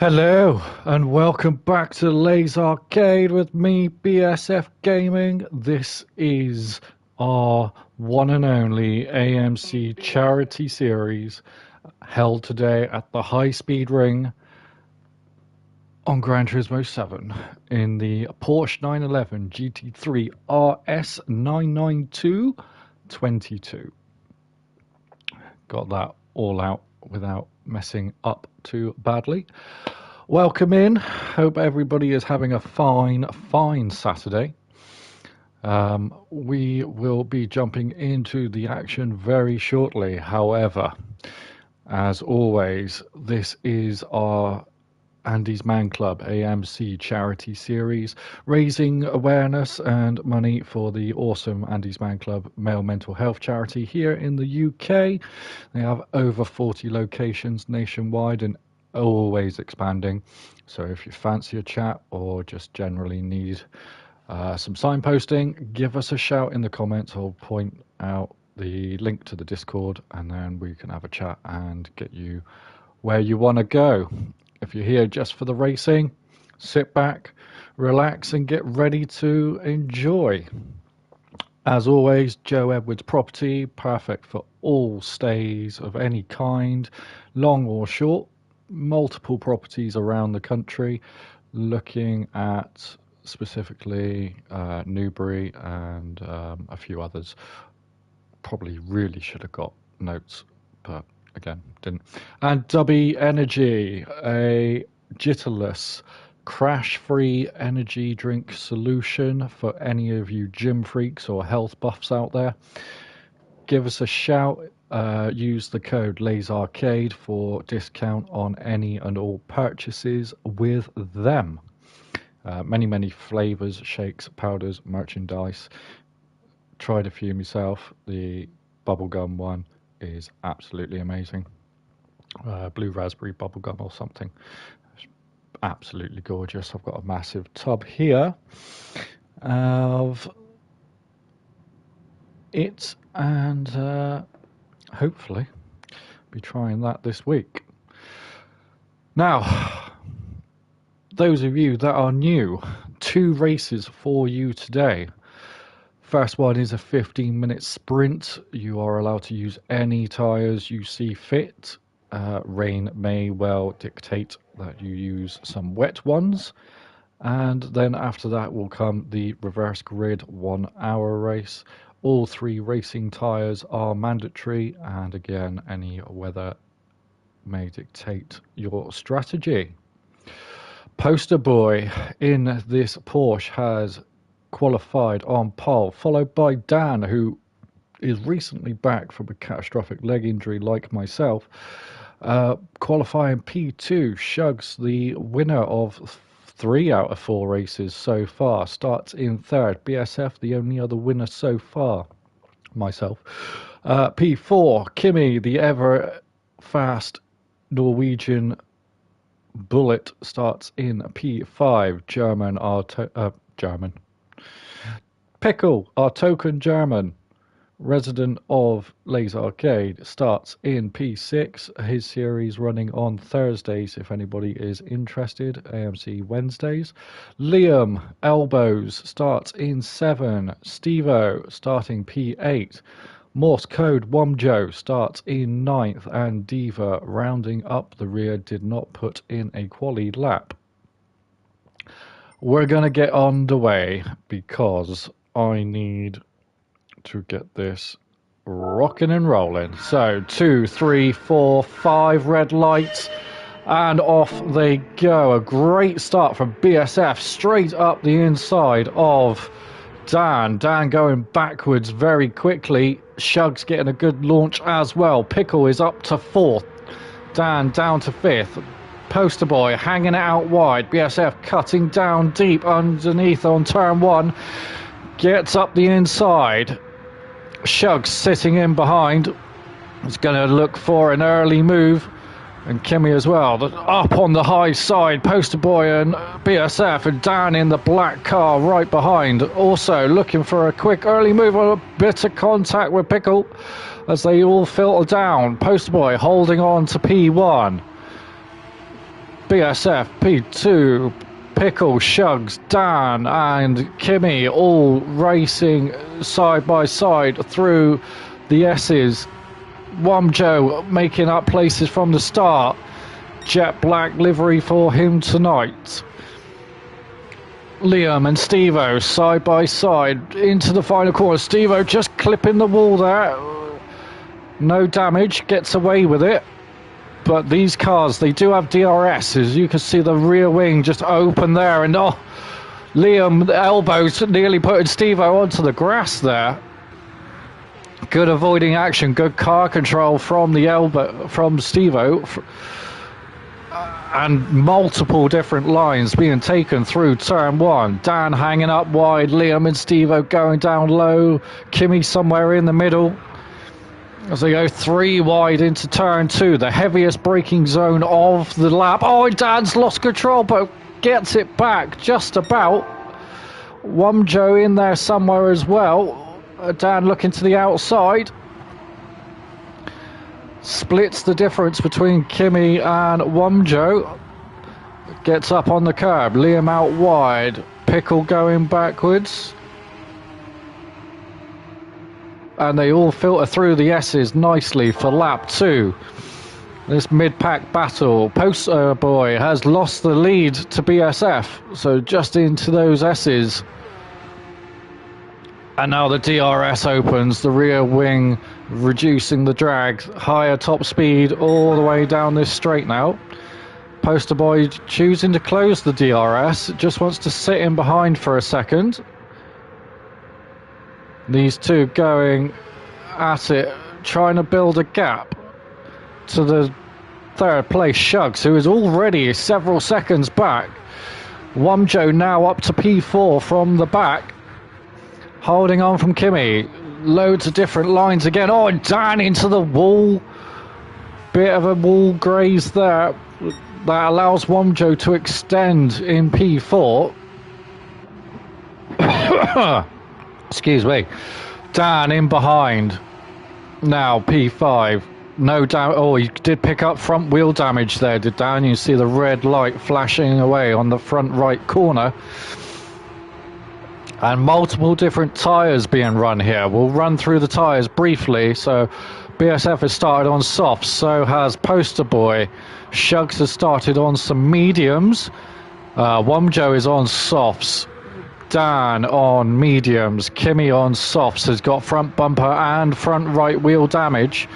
Hello and welcome back to LazArcade with me, BSF Gaming. This is our one and only AMC charity series held today at the High Speed Ring on Gran Turismo 7 in the Porsche 911 GT3 RS 99222. Got that all out without messing up too badly. Welcome in. Hope everybody is having a fine Saturday. We will be jumping into the action very shortly. However, as always, this is our AndysManClub AMC charity series, raising awareness and money for the awesome AndysManClub male mental health charity here in the UK. They have over 40 locations nationwide and always expanding. So if you fancy a chat or just generally need some signposting, give us a shout in the comments. I'll point out the link to the Discord and then we can have a chat and get you where you want to go. If you're here just for the racing, sit back, relax and get ready to enjoy. As always, Joe Edwards property, perfect for all stays of any kind, long or short. Multiple properties around the country, looking at specifically Newbury and a few others. Probably really should have got notes, but again, didn't. And Dubby Energy, a jitterless, crash-free energy drink solution for any of you gym freaks or health buffs out there. Give us a shout. Use the code LazArcade for discount on any and all purchases with them. Many flavors, shakes, powders, merchandise. Tried a few myself. The bubblegum one is absolutely amazing. Blue raspberry bubblegum or something. It's absolutely gorgeous. I've got a massive tub here of it and hopefully be trying that this week. Now, those of you that are new, 2 races for you today. First one is a 15-minute sprint. You are allowed to use any tyres you see fit. Rain may well dictate that you use some wet ones. And then after that will come the reverse grid 1-hour race. All 3 racing tyres are mandatory, and again, any weather may dictate your strategy. Poster boy in this Porsche has qualified on pole, followed by Dan, who is recently back from a catastrophic leg injury like myself. Qualifying P2, Shugs, the winner of 3 out of 4 races so far, starts in 3rd. BSF, the only other winner so far, myself. P4, Kimi, the ever fast Norwegian bullet, starts in P5. German. Pickle, our token German, resident of LazArcade, starts in P6. His series running on Thursdays, if anybody is interested. AMC Wednesdays. Liam Elbows starts in 7. Stevo starting P8. Morse Code Womjo starts in 9th. And Diva rounding up the rear did not put in a quali lap. We're going to get underway because I need to get this rocking and rolling. So 2, 3, 4, 5 red lights and off they go. A great start from BSF straight up the inside of Dan. Dan going backwards very quickly. Shugs getting a good launch as well. Pickle is up to 4th. Dan down to 5th. Poster boy hanging it out wide. BSF cutting down deep underneath on turn 1. Gets up the inside. Shugs sitting in behind. He's going to look for an early move. And Kimi as well. Up on the high side. Poster boy and BSF and Dan in the black car right behind. Also looking for a quick early move on a bit of contact with Pickle as they all filter down. Poster boy holding on to P1. BSF, P2, Pickle, Shugs, Dan and Kimmy all racing side by side through the S's. Womjo making up places from the start. Jet black livery for him tonight. Liam and Steve-O side by side into the final corner. Steve-O just clipping the wall there. No damage, gets away with it. But these cars, they do have DRS. As you can see, the rear wing just open there. And oh, Liam, the elbows nearly putting Steve-O onto the grass there. Good avoiding action, good car control from the elbow, from Steve-O. And multiple different lines being taken through turn one. Dan hanging up wide, Liam and Steve-O going down low. Kimmy somewhere in the middle. As they go 3 wide into turn 2, the heaviest braking zone of the lap. Oh, and Dan's lost control, but gets it back just about. Womjo in there somewhere as well. Dan looking to the outside. Splits the difference between Kimmy and Womjo. Gets up on the curb. Liam out wide. Pickle going backwards. And they all filter through the S's nicely for lap 2. This mid-pack battle. Poster Boy has lost the lead to BSF. So just into those S's. And now the DRS opens, the rear wing reducing the drag, higher top speed all the way down this straight now. Poster Boy choosing to close the DRS, just wants to sit in behind for a second. These two going at it, trying to build a gap to the third place Shugs, who is already several seconds back. Womjo now up to P4 from the back. Holding on from Kimmy. Loads of different lines again. Oh, and Dan into the wall. Bit of a wall graze there. That allows Womjo to extend in P4. Excuse me. Dan in behind. Now P5. No damage. Oh, he did pick up front wheel damage there, did Dan? You see the red light flashing away on the front right corner. And multiple different tyres being run here. We'll run through the tyres briefly. So BSF has started on softs, so has Poster Boy. Shugs has started on some mediums. Womjo is on softs. Dan on mediums. Kimmy on softs has got front bumper and front right wheel damage.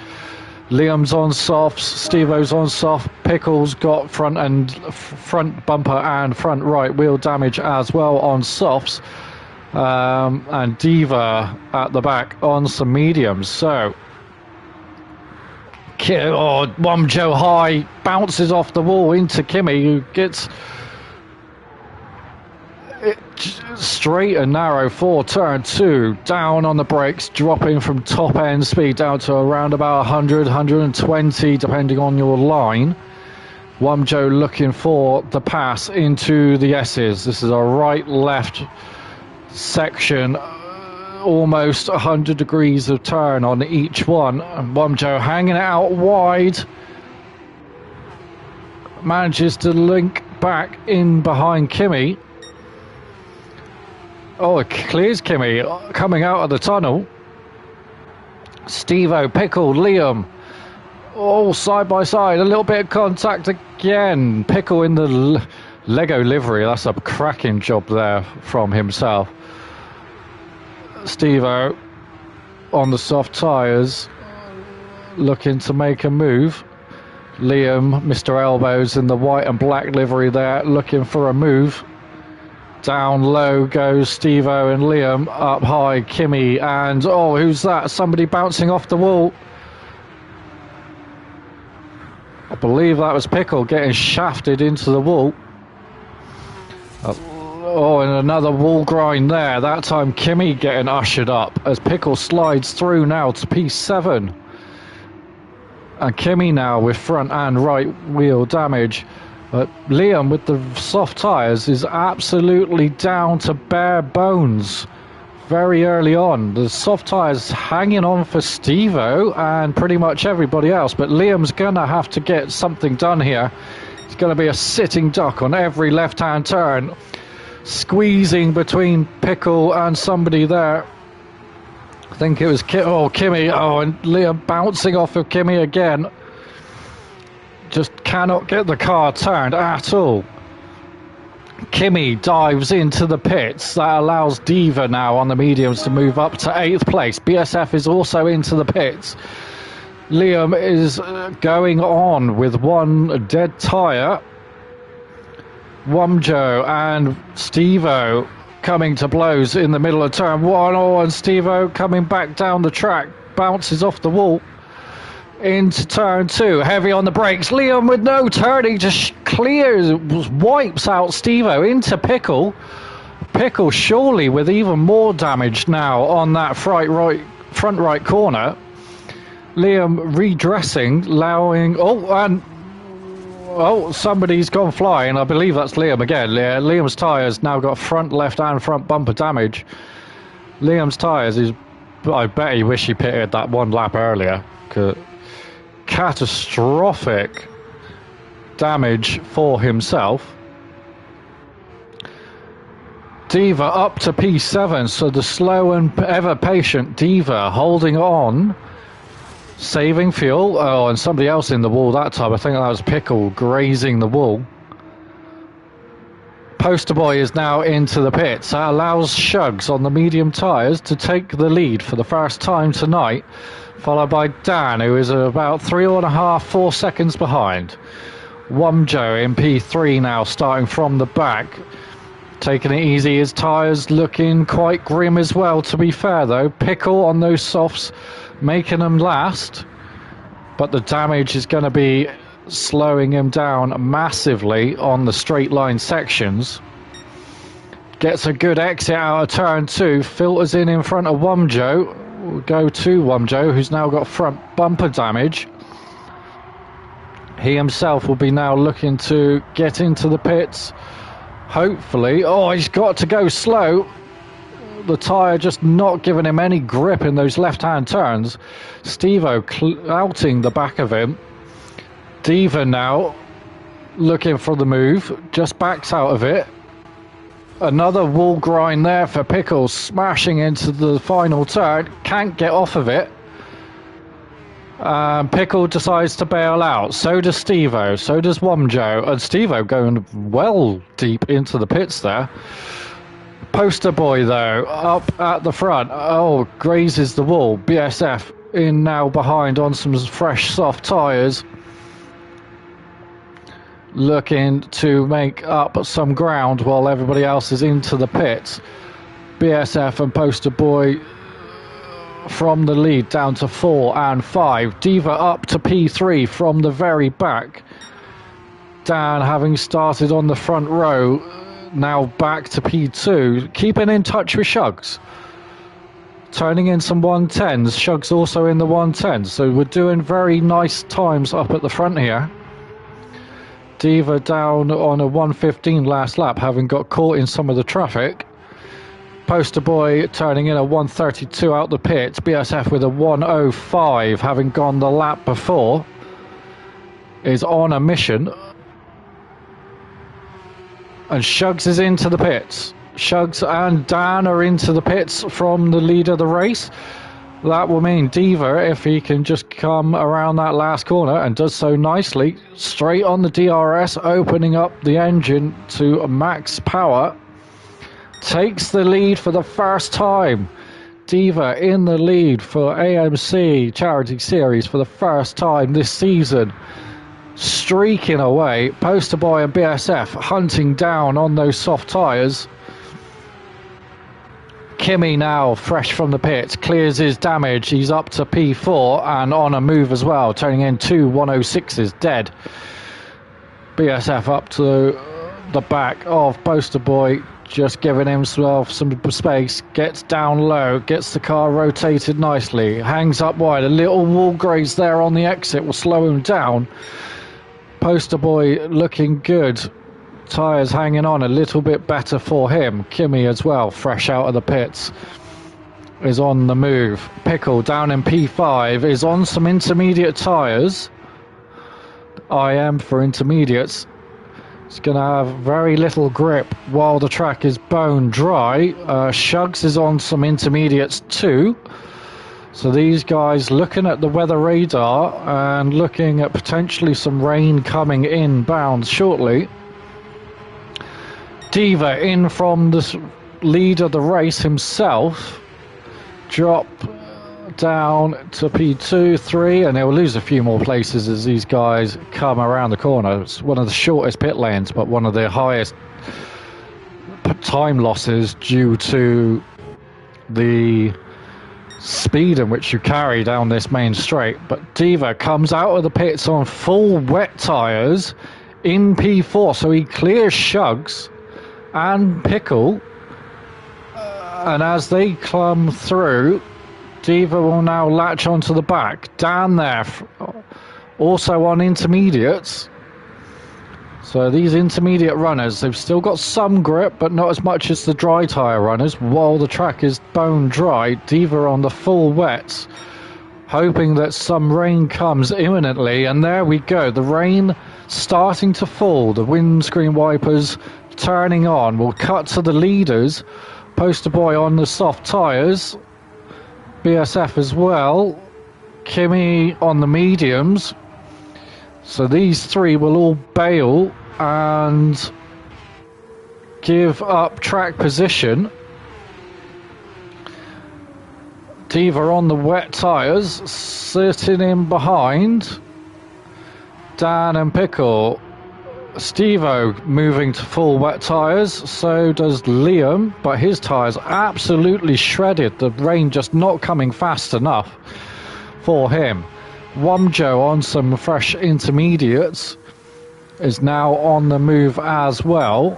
Liam's on softs. Steve-O's on soft. Pickle's got front bumper and front right wheel damage as well on softs. And Diva at the back on some mediums. So Womjo high bounces off the wall into Kimmy, who gets it straight and narrow for turn 2. Down on the brakes, dropping from top end speed down to around about 100, 120 depending on your line. Womjo looking for the pass into the S's. This is a right left section, almost 100 degrees of turn on each one, and Womjo hanging out wide, manages to link back in behind Kimmy. Oh, it clears Kimmy coming out of the tunnel. Steve-O, Pickle, Liam all side by side, a little bit of contact again. Pickle in the Lego livery, that's a cracking job there from himself. Steve-O on the soft tyres, looking to make a move. Liam, Mr. Elbows in the white and black livery there, looking for a move. Down low goes Steve-O and Liam, up high Kimmy, and oh, who's that? Somebody bouncing off the wall. I believe that was Pickle getting shafted into the wall. Oh, and another wall grind there. That time Kimmy getting ushered up as Pickle slides through now to P7. And Kimmy now with front and right wheel damage. But Liam with the soft tyres is absolutely down to bare bones very early on. The soft tyres hanging on for Steve-O and pretty much everybody else. But Liam's going to have to get something done here It's going to be a sitting duck on every left-hand turn. Squeezing between Pickle and somebody there. I think it was Kimi. Oh, and Liam bouncing off of Kimi again. Just cannot get the car turned at all. Kimi dives into the pits. That allows Diva now on the mediums to move up to 8th place. BSF is also into the pits. Liam is going on with one dead tyre. Wumjo and Stevo coming to blows in the middle of turn 1. Oh, and Stevo coming back down the track. Bounces off the wall. Into turn 2, heavy on the brakes. Liam with no turning, just clears, wipes out Stevo into Pickle. Pickle surely with even more damage now on that front right corner. Liam redressing, allowing... Oh, somebody's gone flying. I believe that's Liam again. Liam's tyres now got front left and front bumper damage. Liam's tyres is... I bet he wish he pitted that one lap earlier. Catastrophic damage for himself. Diva up to P7, so the slow and ever patient Diva holding on, saving fuel. Oh, and somebody else in the wall that time. I think that was Pickle grazing the wall. Poster Boy is now into the pits. That allows Shugs on the medium tyres to take the lead for the first time tonight, followed by Dan, who is about 3.5–4 seconds behind. Wumjo in P3 now, starting from the back. Taking it easy, his tyres looking quite grim as well, to be fair though. Pickle on those softs, making them last. But the damage is going to be slowing him down massively on the straight line sections. Gets a good exit out of turn 2, filters in front of Wumjo. We'll go to Wumjo, who's now got front bumper damage. He himself will be now looking to get into the pits. Hopefully. Oh, he's got to go slow. The tyre just not giving him any grip in those left-hand turns. Stevo outing the back of him. Diva now looking for the move. Just backs out of it. Another wall grind there for Pickles, smashing into the final turn. Can't get off of it. Pickle decides to bail out. So does Stevo. So does Wumjo. And Stevo going well deep into the pits there. Poster Boy, though, up at the front. Oh, grazes the wall. BSF in now behind on some fresh, soft tyres. Looking to make up some ground while everybody else is into the pits. BSF and Poster Boy from the lead down to 4 and 5. Diva up to P3 from the very back. Dan, having started on the front row, now back to P2, keeping in touch with Shugs. Turning in some 110s. Shugs also in the 110s. So we're doing very nice times up at the front here. Diva down on a 115 last lap, having got caught in some of the traffic. Poster Boy turning in a 132 out the pits. BSF with a 105, having gone the lap before, is on a mission. And Shugs is into the pits. Shugs and Dan are into the pits from the lead of the race. That will mean Diva, if he can just come around that last corner, and does so nicely, straight on the DRS, opening up the engine to max power, takes the lead for the first time. Diva in the lead for AMC Charity Series for the first time this season. Streaking away. Poster Boy and BSF hunting down on those soft tyres. Kimi now fresh from the pits, clears his damage. He's up to P4 and on a move as well, turning in 2 106s dead. BSF up to the back of Poster Boy, just giving himself some space, gets down low, gets the car rotated nicely, hangs up wide. A little wall graze there on the exit will slow him down. Poster Boy looking good. Tyres hanging on a little bit better for him. Kimi as well, fresh out of the pits, is on the move. Pickle down in P5 is on some intermediate tyres. IM for intermediates. It's going to have very little grip while the track is bone dry. Shugs is on some intermediates too. So these guys looking at the weather radar and looking at potentially some rain coming inbound shortly. Diva in from the lead of the race himself. Drop down to P2, 3, and they'll lose a few more places as these guys come around the corner. It's one of the shortest pit lanes, but one of the highest time losses due to the speed in which you carry down this main straight. But Diva comes out of the pits on full wet tyres in P4, so he clears Shugs and Pickle, and as they come through, Diva will now latch onto the back. Dan there, also on intermediates. So these intermediate runners, they've still got some grip, but not as much as the dry tyre runners. While the track is bone dry, Diva on the full wets, hoping that some rain comes imminently. And there we go, the rain starting to fall. The windscreen wipers turning on. We'll cut to the leaders. Poster Boy on the soft tyres. BSF as well. Kimmy on the mediums. So these three will all bail and give up track position. Diva on the wet tyres, sitting in behind. Dan and Pickle. Stevo moving to full wet tyres, so does Liam, but his tyres absolutely shredded. The rain just not coming fast enough for him. Womjo on some fresh intermediates is now on the move as well.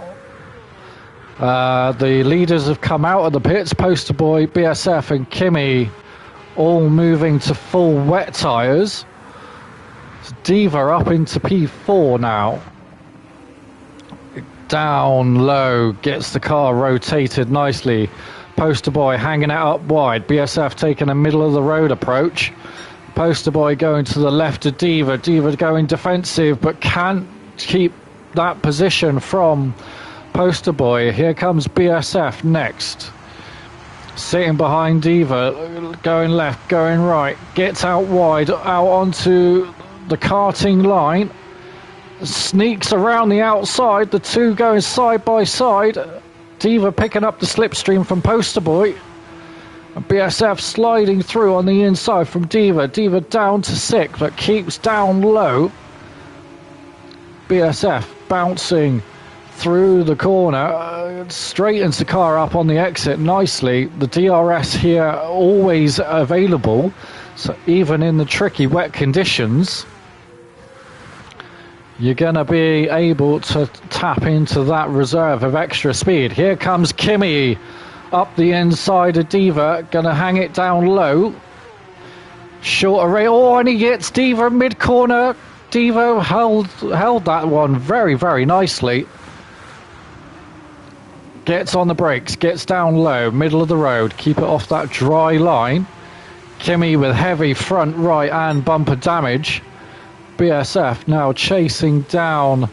The leaders have come out of the pits. Poster Boy, BSF and Kimmy all moving to full wet tyres. Diva up into P4 now. Down low, gets the car rotated nicely. Poster Boy hanging it up wide. BSF taking a middle of the road approach. Poster Boy going to the left of Diva. Diva going defensive, but can't keep that position from Poster Boy. Here comes BSF next. Sitting behind Diva, going left, going right. Gets out wide, out onto the karting line. Sneaks around the outside, the two going side by side. Diva picking up the slipstream from Poster Boy. And BSF sliding through on the inside from Diva. Diva down to 6, but keeps down low. BSF bouncing through the corner, straightens the car up on the exit nicely. The DRS here always available, so even in the tricky wet conditions, you're going to be able to tap into that reserve of extra speed. Here comes Kimmy up the inside of Diva. Going to hang it down low. Short array. Oh, and he gets Diva mid-corner. Diva held that one very, very nicely. Gets on the brakes. Gets down low. Middle of the road. Keep it off that dry line. Kimmy with heavy front right and bumper damage. BSF now chasing down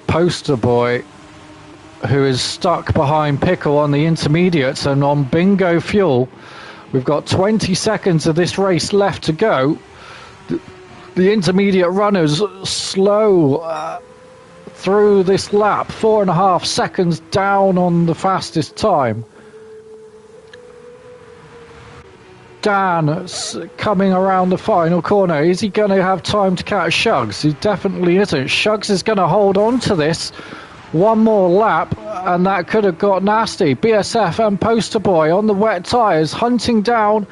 Poster Boy, who is stuck behind Pickle on the intermediates, and on bingo fuel. We've got 20 seconds of this race left to go. The intermediate runners slow through this lap, 4.5 seconds down on the fastest time. Dan coming around the final corner. Is he going to have time to catch Shugs? He definitely isn't. Shugs is going to hold on to this one more lap, and that could have got nasty. BSF and Poster Boy on the wet tyres, hunting down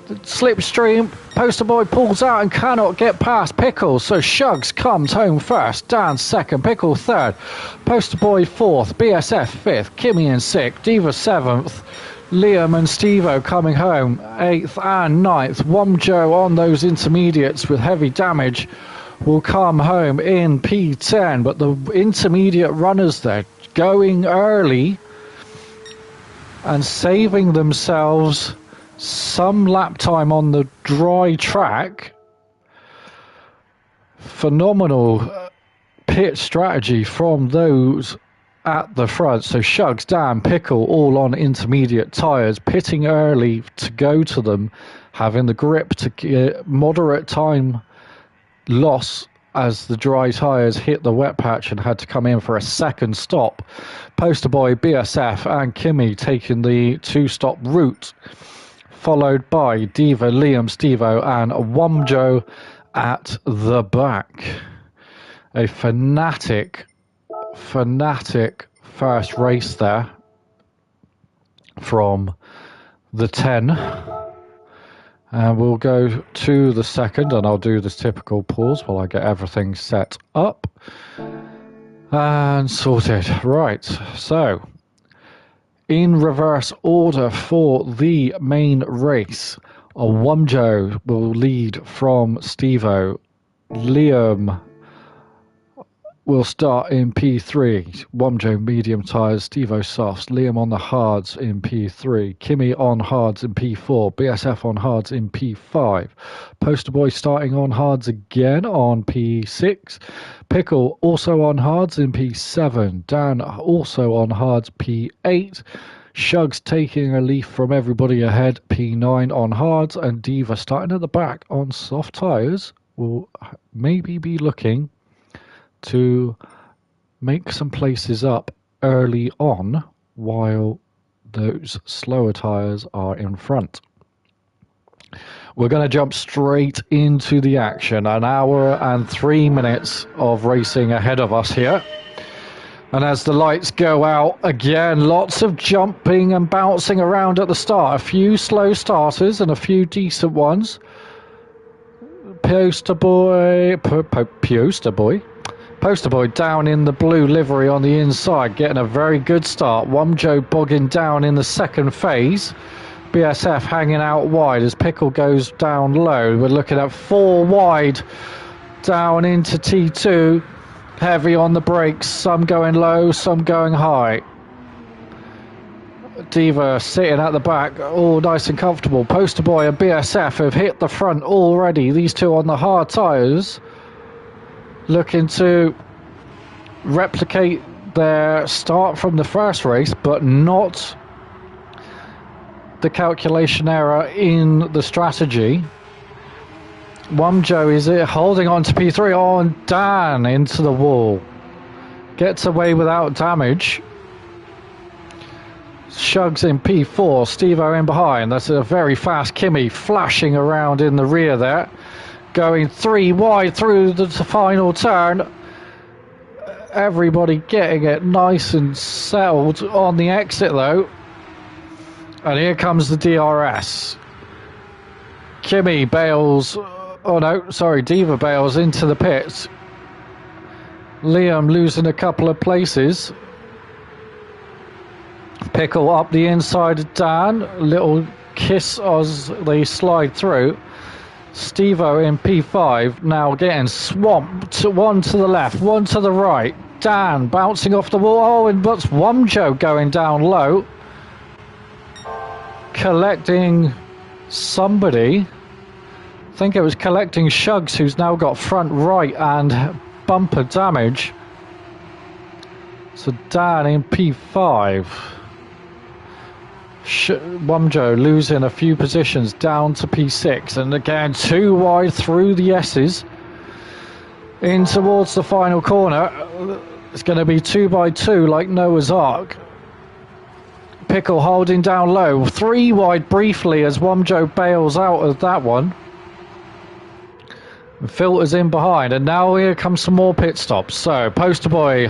the slipstream. Poster Boy pulls out and cannot get past Pickle, so Shugs comes home first. Dan second, Pickle third, Poster Boy fourth, BSF fifth, Kimmy in sixth, Diva seventh. Liam and Stevo coming home 8th and 9th. Womjo on those intermediates with heavy damage will come home in P10, but the intermediate runners there going early and saving themselves some lap time on the dry track. Phenomenal pit strategy from those at the front. So Shugs, Dan, Pickle, all on intermediate tyres, pitting early to go to them, having the grip to get moderate time loss as the dry tyres hit the wet patch and had to come in for a second stop. Poster Boy, BSF and Kimmy taking the two-stop route, followed by Diva, Liam, Stevo and Womjo at the back. A fanatic first race there from the 10. And we'll go to the second, and I'll do this typical pause while I get everything set up and sorted. Right, so in reverse order for the main race, Womjo will lead from Stevo. Liam will start in P3. Womjo medium tyres, Stevo softs, Liam on the hards in P3, Kimmy on hards in P4, BSF on hards in P5, Poster Boy starting on hards again on P6, Pickle also on hards in P7, Dan also on hards P8, Shugs taking a leaf from everybody ahead P9 on hards, and Diva starting at the back on soft tyres will maybe be looking to make some places up early on while those slower tyres are in front. We're going to jump straight into the action. An hour and 3 minutes of racing ahead of us here. And as the lights go out again, lots of jumping and bouncing around at the start. A few slow starters and a few decent ones. Poster Boy down in the blue livery on the inside, getting a very good start. Womjo bogging down in the second phase. BSF hanging out wide as Pickle goes down low. We're looking at 4 wide down into T2. Heavy on the brakes, some going low, some going high. Diva sitting at the back, all nice and comfortable. Poster Boy and BSF have hit the front already. These two on the hard tyres, looking to replicate their start from the first race, but not the calculation error in the strategy. Womjo is holding on to P3. Oh, and Dan into the wall. Gets away without damage. Shugs in P4, Stevo in behind. That's a very fast Kimmy flashing around in the rear there. Going 3 wide through the final turn. Everybody getting it nice and settled on the exit though. And here comes the DRS. Kimmy bails, oh no, sorry, Diva bails into the pits. Liam losing a couple of places. Pickle up the inside of Dan, little kiss as they slide through. Stevo in P5 now getting swamped, one to the left, one to the right. Dan bouncing off the wall. Oh, and what's Womjo going down low, collecting somebody. I think it was collecting Shugs, who's now got front right and bumper damage. So Dan in P5. Womjo losing a few positions down to P6, and again 2 wide through the S's in towards the final corner. It's going to be 2 by 2 like Noah's Ark. Pickle holding down low, 3 wide briefly as Womjo bails out of that one. Filters in behind, and now here comes some more pit stops. So Poster Boy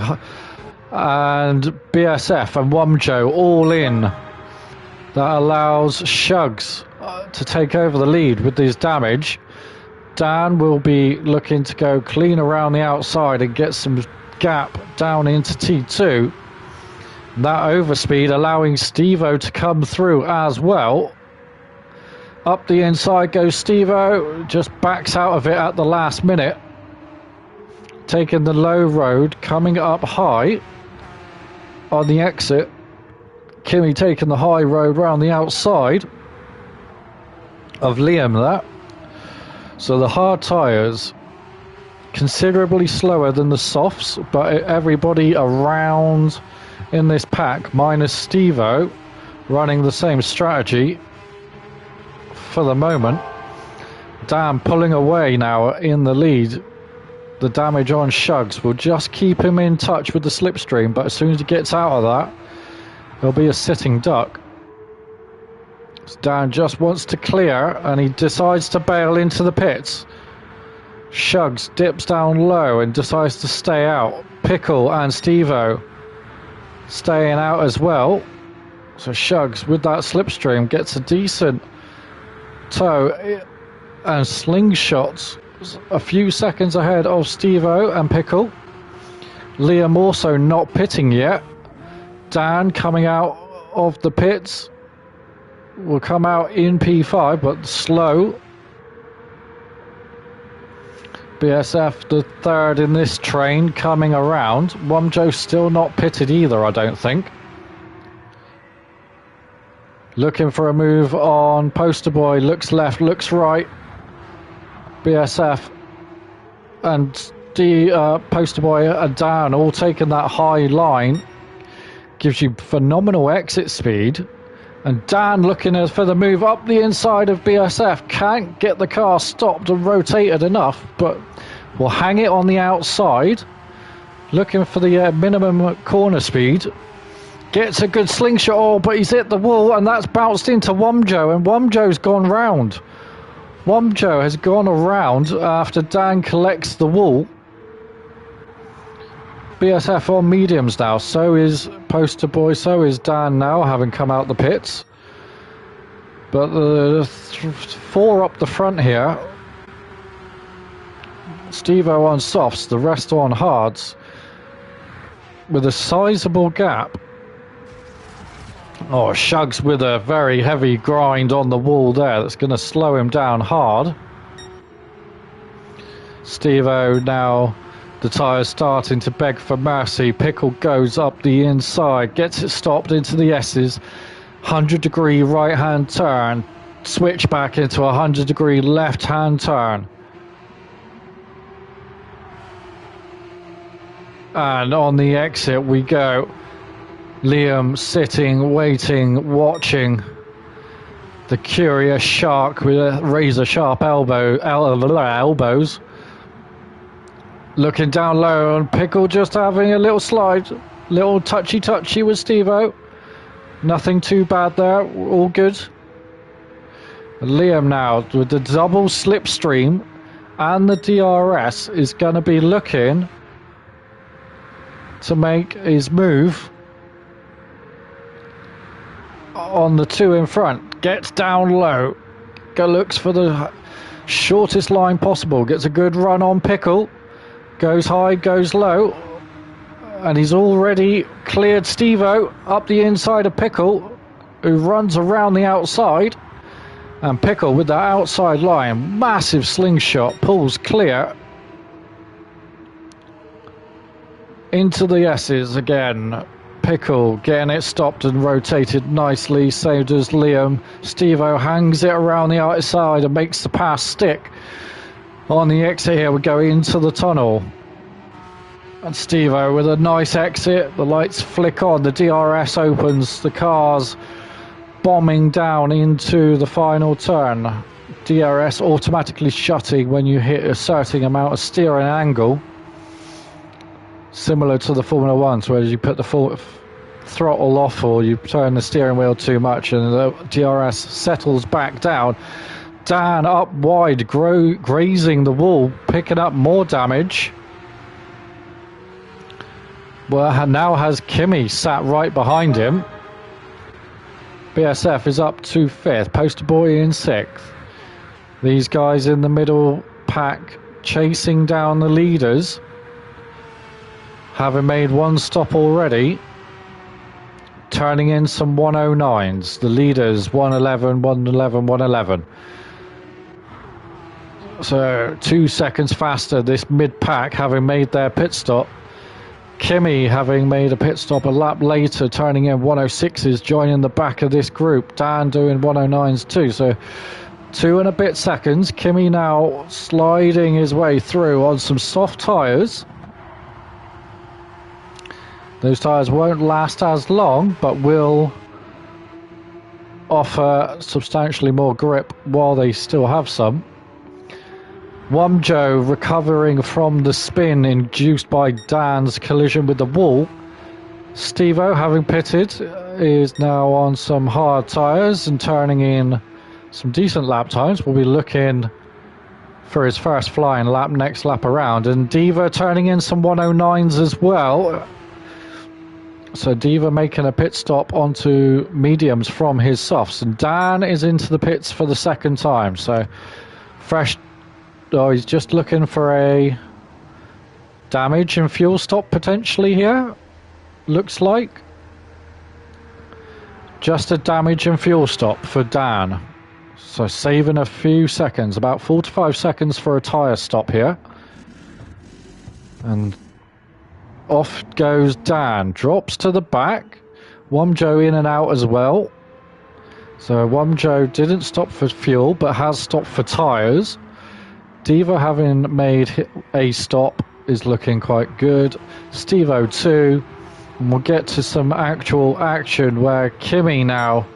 and BSF and Womjo all in. That allows Shugs to take over the lead with his damage. Dan will be looking to go clean around the outside and get some gap down into T2. That overspeed allowing Stevo to come through as well. Up the inside goes Stevo, just backs out of it at the last minute. Taking the low road, coming up high on the exit. Kimmy taking the high road round the outside of Liam there. So the hard tyres considerably slower than the softs, but everybody around in this pack, minus Steve-O, running the same strategy for the moment. Dan pulling away now in the lead. The damage on Shugs will just keep him in touch with the slipstream, but as soon as he gets out of that, he'll be a sitting duck. Dan just wants to clear, and he decides to bail into the pits. Shugs dips down low and decides to stay out. Pickle and Steve-O staying out as well. So Shugs, with that slipstream, gets a decent tow and slingshots a few seconds ahead of Steve-O and Pickle. Liam also not pitting yet. Dan coming out of the pits will come out in P5, but slow. BSF the third in this train coming around. Wumjo still not pitted either, I don't think. Looking for a move on Poster Boy, looks left, looks right. BSF and Poster Boy and Dan all taking that high line. Gives you phenomenal exit speed. And Dan looking for the move up the inside of BSF. Can't get the car stopped and rotated enough, but will hang it on the outside. Looking for the minimum corner speed. Gets a good slingshot, oh, but he's hit the wall, and that's bounced into Wumjo, and Wumjo's gone round. Wumjo has gone around after Dan collects the wall. BSF on mediums now, so is Poster Boy, so is Dan now, having come out the pits. But the four up the front here. Steve-O on softs, the rest on hards. With a sizable gap. Oh, Shugs with a very heavy grind on the wall there. That's going to slow him down hard. Steve-O now, the tyres starting to beg for mercy. Pickle goes up the inside, gets it stopped into the S's. 100-degree right-hand turn. Switch back into a 100-degree left-hand turn. And on the exit we go. Liam sitting, waiting, watching. The curious shark with a razor-sharp elbows. Looking down low, and Pickle just having a little slide. Little touchy-touchy with Steve-O. Nothing too bad there, all good. Liam now with the double slipstream and the DRS is going to be looking to make his move on the two in front. Gets down low, looks for the shortest line possible, gets a good run on Pickle, goes high, goes low, and he's already cleared Steve-O up the inside of Pickle, who runs around the outside. And Pickle with that outside line, massive slingshot, pulls clear into the S's again. Pickle getting it stopped and rotated nicely, so does Liam. Steve-O hangs it around the outside and makes the pass stick. On the exit here, we go into the tunnel. And Steve-O with a nice exit. The lights flick on, the DRS opens, the car's bombing down into the final turn. DRS automatically shutting when you hit a certain amount of steering angle. Similar to the Formula 1s, where you put the full throttle off or you turn the steering wheel too much and the DRS settles back down. Dan up wide, grazing the wall, picking up more damage. Well, now has Kimmy sat right behind him. BSF is up to 5th, Poster Boy in 6th. These guys in the middle pack chasing down the leaders, having made one stop already, turning in some 109s. The leaders 111, 111, 111. So 2 seconds faster, this mid-pack having made their pit stop. Kimmy having made a pit stop a lap later, turning in 106s, joining the back of this group. Dan doing 109s too, so 2 and a bit seconds. Kimi now sliding his way through on some soft tyres. Those tyres won't last as long, but will offer substantially more grip while they still have some. Wumjo recovering from the spin induced by Dan's collision with the wall. Stevo, having pitted, is now on some hard tyres and turning in some decent lap times. We'll be looking for his first flying lap next lap around. And Diva turning in some 109s as well. So Diva making a pit stop onto mediums from his softs. And Dan is into the pits for the second time. So fresh... Oh, he's just looking for a damage and fuel stop potentially here. Looks like. Just a damage and fuel stop for Dan. So saving a few seconds. About 45 seconds for a tyre stop here. And... off goes Dan, drops to the back. Wumjo in and out as well. So Wumjo didn't stop for fuel, but has stopped for tyres. Diva, having made a stop, is looking quite good. Stevo too. And we'll get to some actual action where Kimi now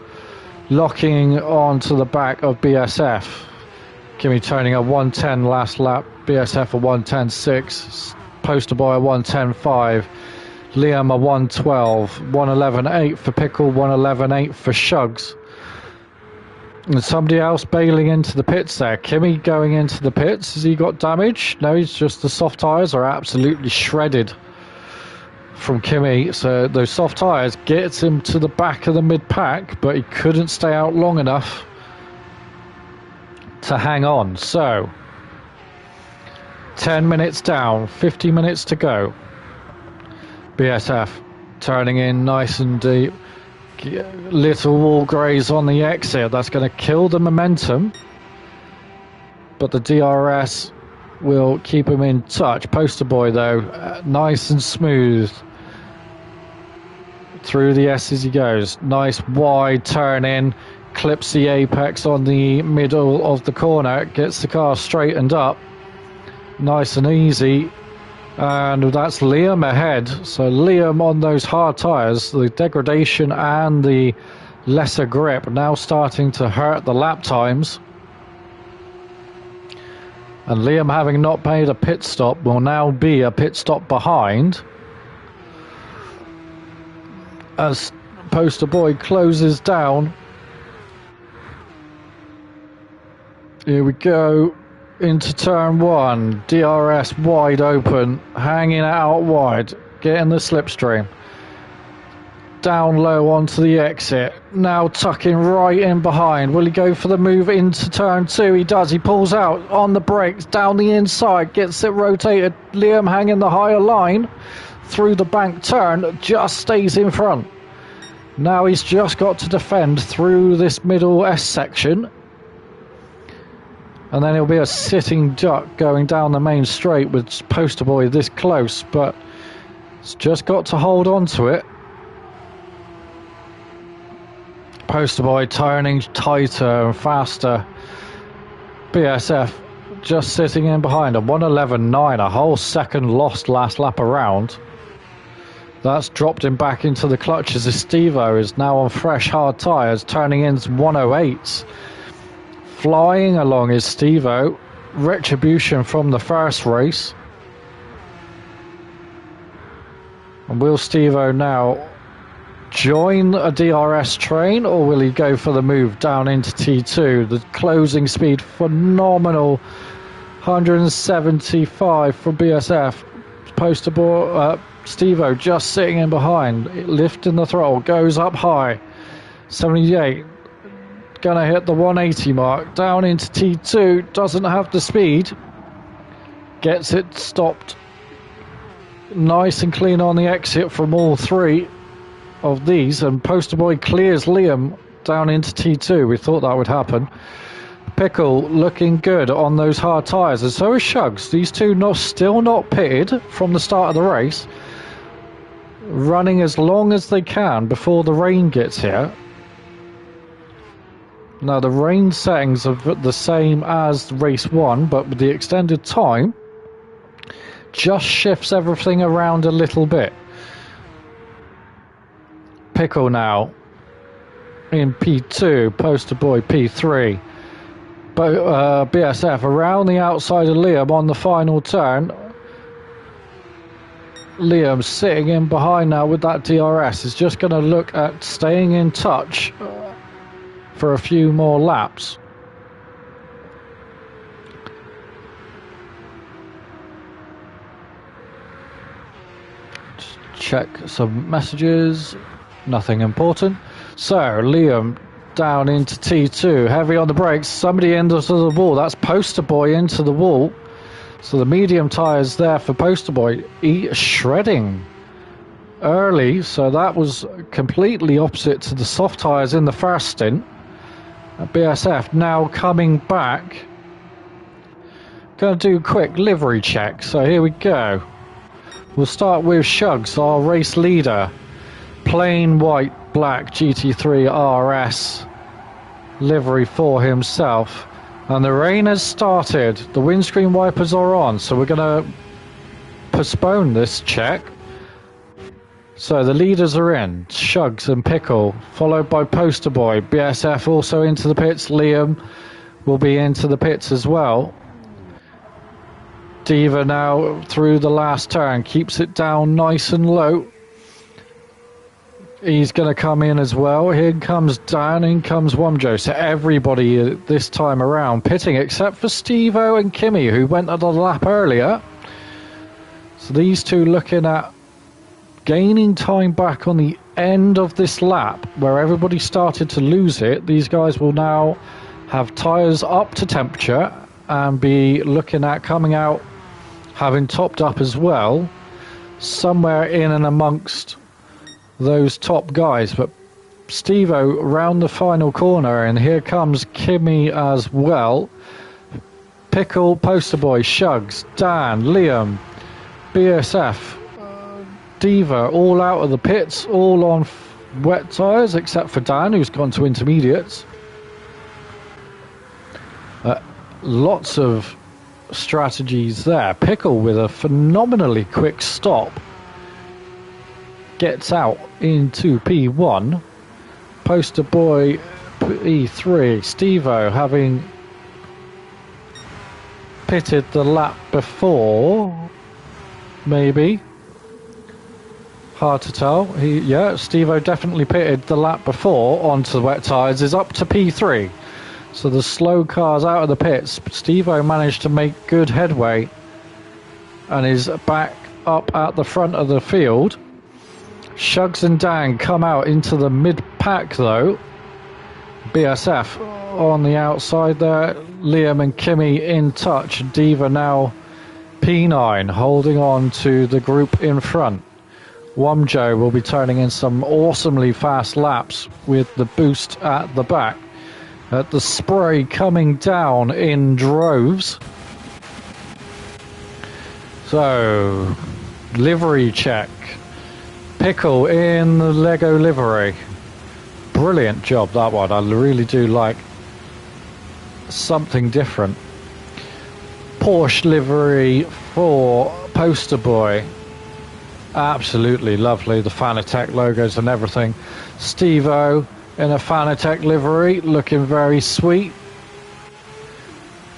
locking onto the back of BSF. Kimi turning a 110 last lap, BSF a 110.6. Poster boy a 110.5, Liam a 112, 111.8 for Pickle, 111.8 for Shugs. And somebody else bailing into the pits there. Kimi going into the pits. Has he got damage? No, he's just the soft tyres are absolutely shredded from Kimi. So those soft tyres gets him to the back of the mid-pack, but he couldn't stay out long enough to hang on. So 10 minutes down, 50 minutes to go. BSF turning in nice and deep. Little wall graze on the exit. That's going to kill the momentum. But the DRS will keep him in touch. Poster boy, though, nice and smooth. Through the S as he goes. Nice wide turn in. Clips the apex on the middle of the corner. Gets the car straightened up. Nice and easy, and that's Liam ahead. So Liam on those hard tyres, the degradation and the lesser grip now starting to hurt the lap times. And Liam, having not made a pit stop, will now be a pit stop behind as Poster Boy closes down. Here we go. Into turn 1, DRS wide open, hanging out wide, getting the slipstream. Down low onto the exit, now tucking right in behind. Will he go for the move into turn 2? He does, he pulls out on the brakes, down the inside, gets it rotated. Liam hanging the higher line through the bank turn, just stays in front. Now he's just got to defend through this middle S section. And then it'll be a sitting duck going down the main straight with Poster Boy this close, but it's just got to hold on to it. Poster Boy turning tighter and faster. BSF just sitting in behind a 111.9, a whole second lost last lap around. That's dropped him back into the clutches as Stevo is now on fresh hard tyres, turning in 108s. Flying along is Stevo. Retribution from the first race. And will Stevo now join a DRS train, or will he go for the move down into T2? The closing speed, phenomenal. 175 from BSF. Poster boy, Stevo just sitting in behind, lifting the throttle, goes up high. 78. Gonna hit the 180 mark, down into T2, doesn't have the speed, gets it stopped nice and clean on the exit from all three of these, and Poster Boy clears Liam down into T2. We thought that would happen. Pickle looking good on those hard tyres, and so is Shugs. These two still not pitted from the start of the race, running as long as they can before the rain gets here. Now the rain settings are the same as race 1, but with the extended time, just shifts everything around a little bit. Pickle now in P2, Poster Boy P3. BSF around the outside of Liam on the final turn. Liam sitting in behind now with that DRS is just going to look at staying in touch for a few more laps. Just check some messages, nothing important. So Liam down into T2, heavy on the brakes, somebody into the wall. That's Poster Boy into the wall. So the medium tyres there for Poster Boy, shredding early, so that was completely opposite to the soft tyres in the first stint. BSF now coming back. Going to do a quick livery check, so here we go. We'll start with Shugs, our race leader. Plain white black GT3 RS livery for himself. And the rain has started. The windscreen wipers are on, so we're going to postpone this check. So the leaders are in, Shugs and Pickle, followed by Poster Boy. BSF also into the pits. Liam will be into the pits as well. Diva now through the last turn, keeps it down nice and low. He's going to come in as well. Here comes Dan, in comes Womjo. So everybody this time around pitting, except for Steve-O and Kimmy, who went at the lap earlier. So these two looking at gaining time back on the end of this lap, where everybody started to lose it. These guys will now have tyres up to temperature and be looking at coming out, having topped up as well, somewhere in and amongst those top guys. But Steve-O round the final corner, and here comes Kimmy as well. Pickle, Poster Boy, Shugs, Dan, Liam, BSF, Diva, all out of the pits, all on wet tyres, except for Dan, who's gone to intermediates. Lots of strategies there. Pickle with a phenomenally quick stop gets out into P1. Poster Boy P3. Steve-O having pitted the lap before, maybe. Hard to tell. Steve-O definitely pitted the lap before onto the wet tyres, is up to P3. So the slow cars out of the pits. Steve-O managed to make good headway and is back up at the front of the field. Shugs and Dan come out into the mid-pack though. BSF on the outside there. Liam and Kimmy in touch. Diva now P9 holding on to the group in front. Womjo will be turning in some awesomely fast laps with the boost at the back. The spray coming down in droves. So, livery check. Pickle in the Lego livery. Brilliant job, that one. I really do like something different. Porsche livery for Poster Boy. Absolutely lovely. The Fanatec logos and everything. Steve-O in a Fanatec livery, looking very sweet.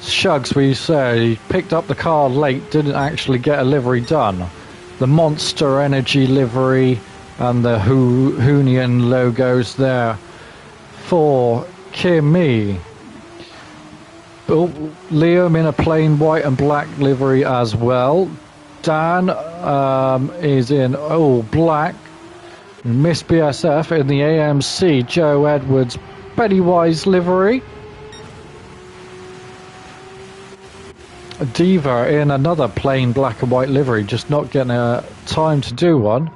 Shugs, we say, he picked up the car late, didn't actually get a livery done. The Monster Energy livery and the Hoonian logos there for Kimmy. Liam in a plain white and black livery as well. Dan is in all black. Miss BSF in the AMC Joe Edwards Pennywise livery. Diva in another plain black and white livery, just not getting time to do one.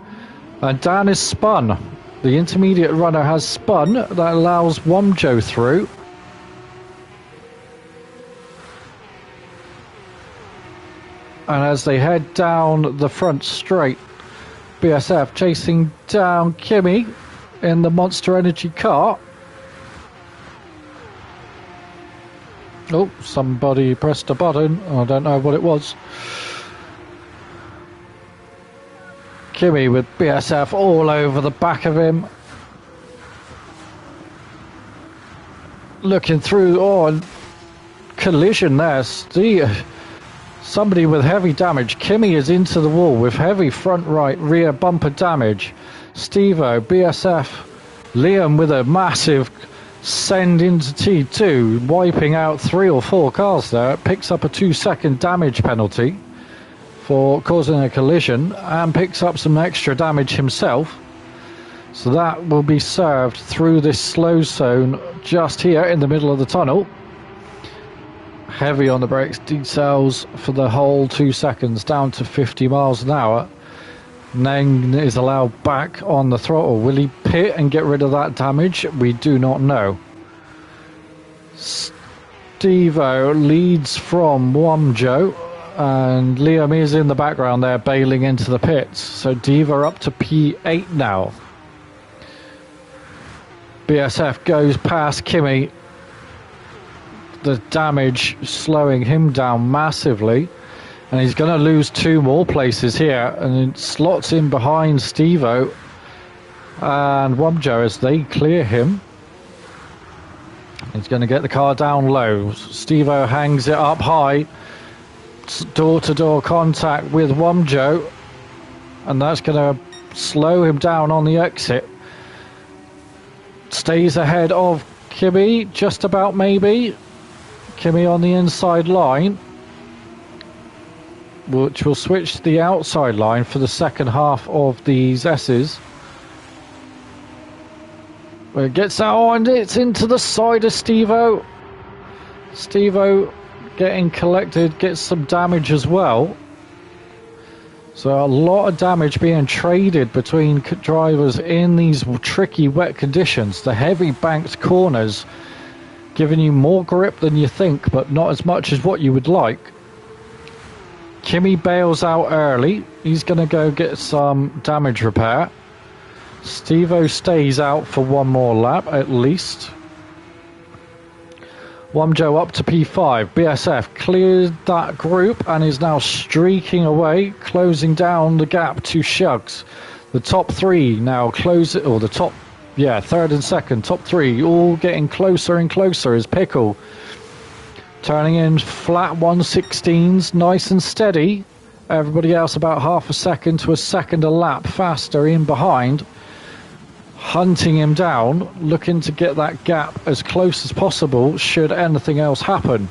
And Dan is spun. The intermediate runner has spun. That allows Womjo through. And as they head down the front straight, BSF chasing down Kimmy in the Monster Energy car. Oh, somebody pressed a button. I don't know what it was. Kimi with BSF all over the back of him. Looking through, oh, collision there. Somebody with heavy damage. Kimi is into the wall with heavy front right rear bumper damage. Stevo, BSF, Liam with a massive send into T2, wiping out 3 or 4 cars there. It picks up a 2-second damage penalty for causing a collision and picks up some extra damage himself. So that will be served through this slow zone just here in the middle of the tunnel. Heavy on the brakes, details for the whole 2 seconds down to 50 miles an hour. Neng is allowed back on the throttle. Will he pit and get rid of that damage? We do not know. Stevo leads from Wamjo, and Liam is in the background there bailing into the pits. So Diva up to P8 now. BSF goes past Kimi. The damage slowing him down massively. And he's going to lose 2 more places here. And it slots in behind Stevo and Wamjo as they clear him. He's going to get the car down low. Stevo hangs it up high. Door-to-door contact with Wamjo. And that's going to slow him down on the exit. Stays ahead of Kimi, just about maybe. Kimi on the inside line, which will switch to the outside line for the second half of these S's. Where it gets out and it's into the side of Stevo. Stevo getting collected, gets some damage as well. So a lot of damage being traded between drivers in these tricky wet conditions. The heavy banked corners giving you more grip than you think, but not as much as what you would like. Kimi bails out early. He's going to go get some damage repair. Stevo stays out for 1 more lap at least. Wamjo up to P5. BSF cleared that group and is now streaking away, closing down the gap to Shugs. The top 3 now close it, or the top, yeah, 3rd and 2nd, top 3 all getting closer and closer as Pickle turning in flat 116s, nice and steady. Everybody else about half a second to a second a lap faster in behind. Hunting him down, looking to get that gap as close as possible should anything else happen.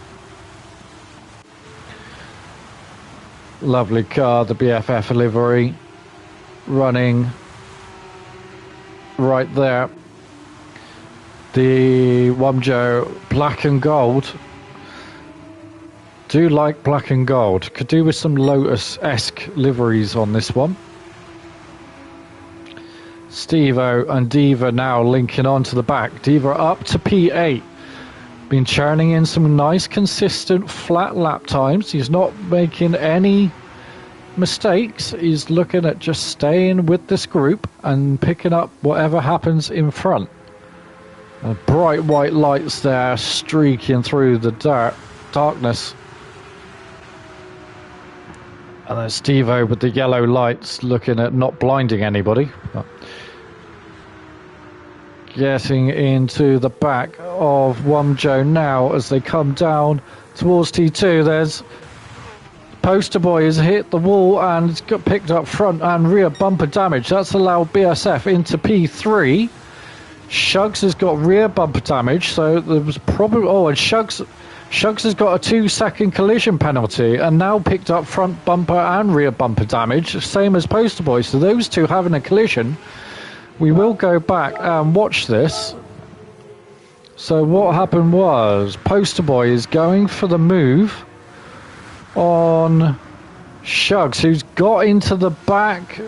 Lovely car, the BFF livery, running right there. The Wamjo black and gold. Do like black and gold. Could do with some Lotus-esque liveries on this one. Stevo and Diva now linking on to the back. Diva up to P8. Been churning in some nice consistent flat lap times. He's not making any mistakes. He's looking at just staying with this group and picking up whatever happens in front. Bright white lights there streaking through the darkness. And then Stevo with the yellow lights looking at not blinding anybody. Getting into the back of Wamjo now as they come down towards T2. There's Poster Boy has hit the wall and it's got picked up front and rear bumper damage. That's allowed BSF into P3. Shugs has got rear bumper damage, so there was probably... Oh, and Shugs has got a 2-second collision penalty and now picked up front bumper and rear bumper damage, same as Poster Boy. So those two having a collision. We will go back and watch this. So what happened was Poster Boy is going for the move on Shugs, who's got into the back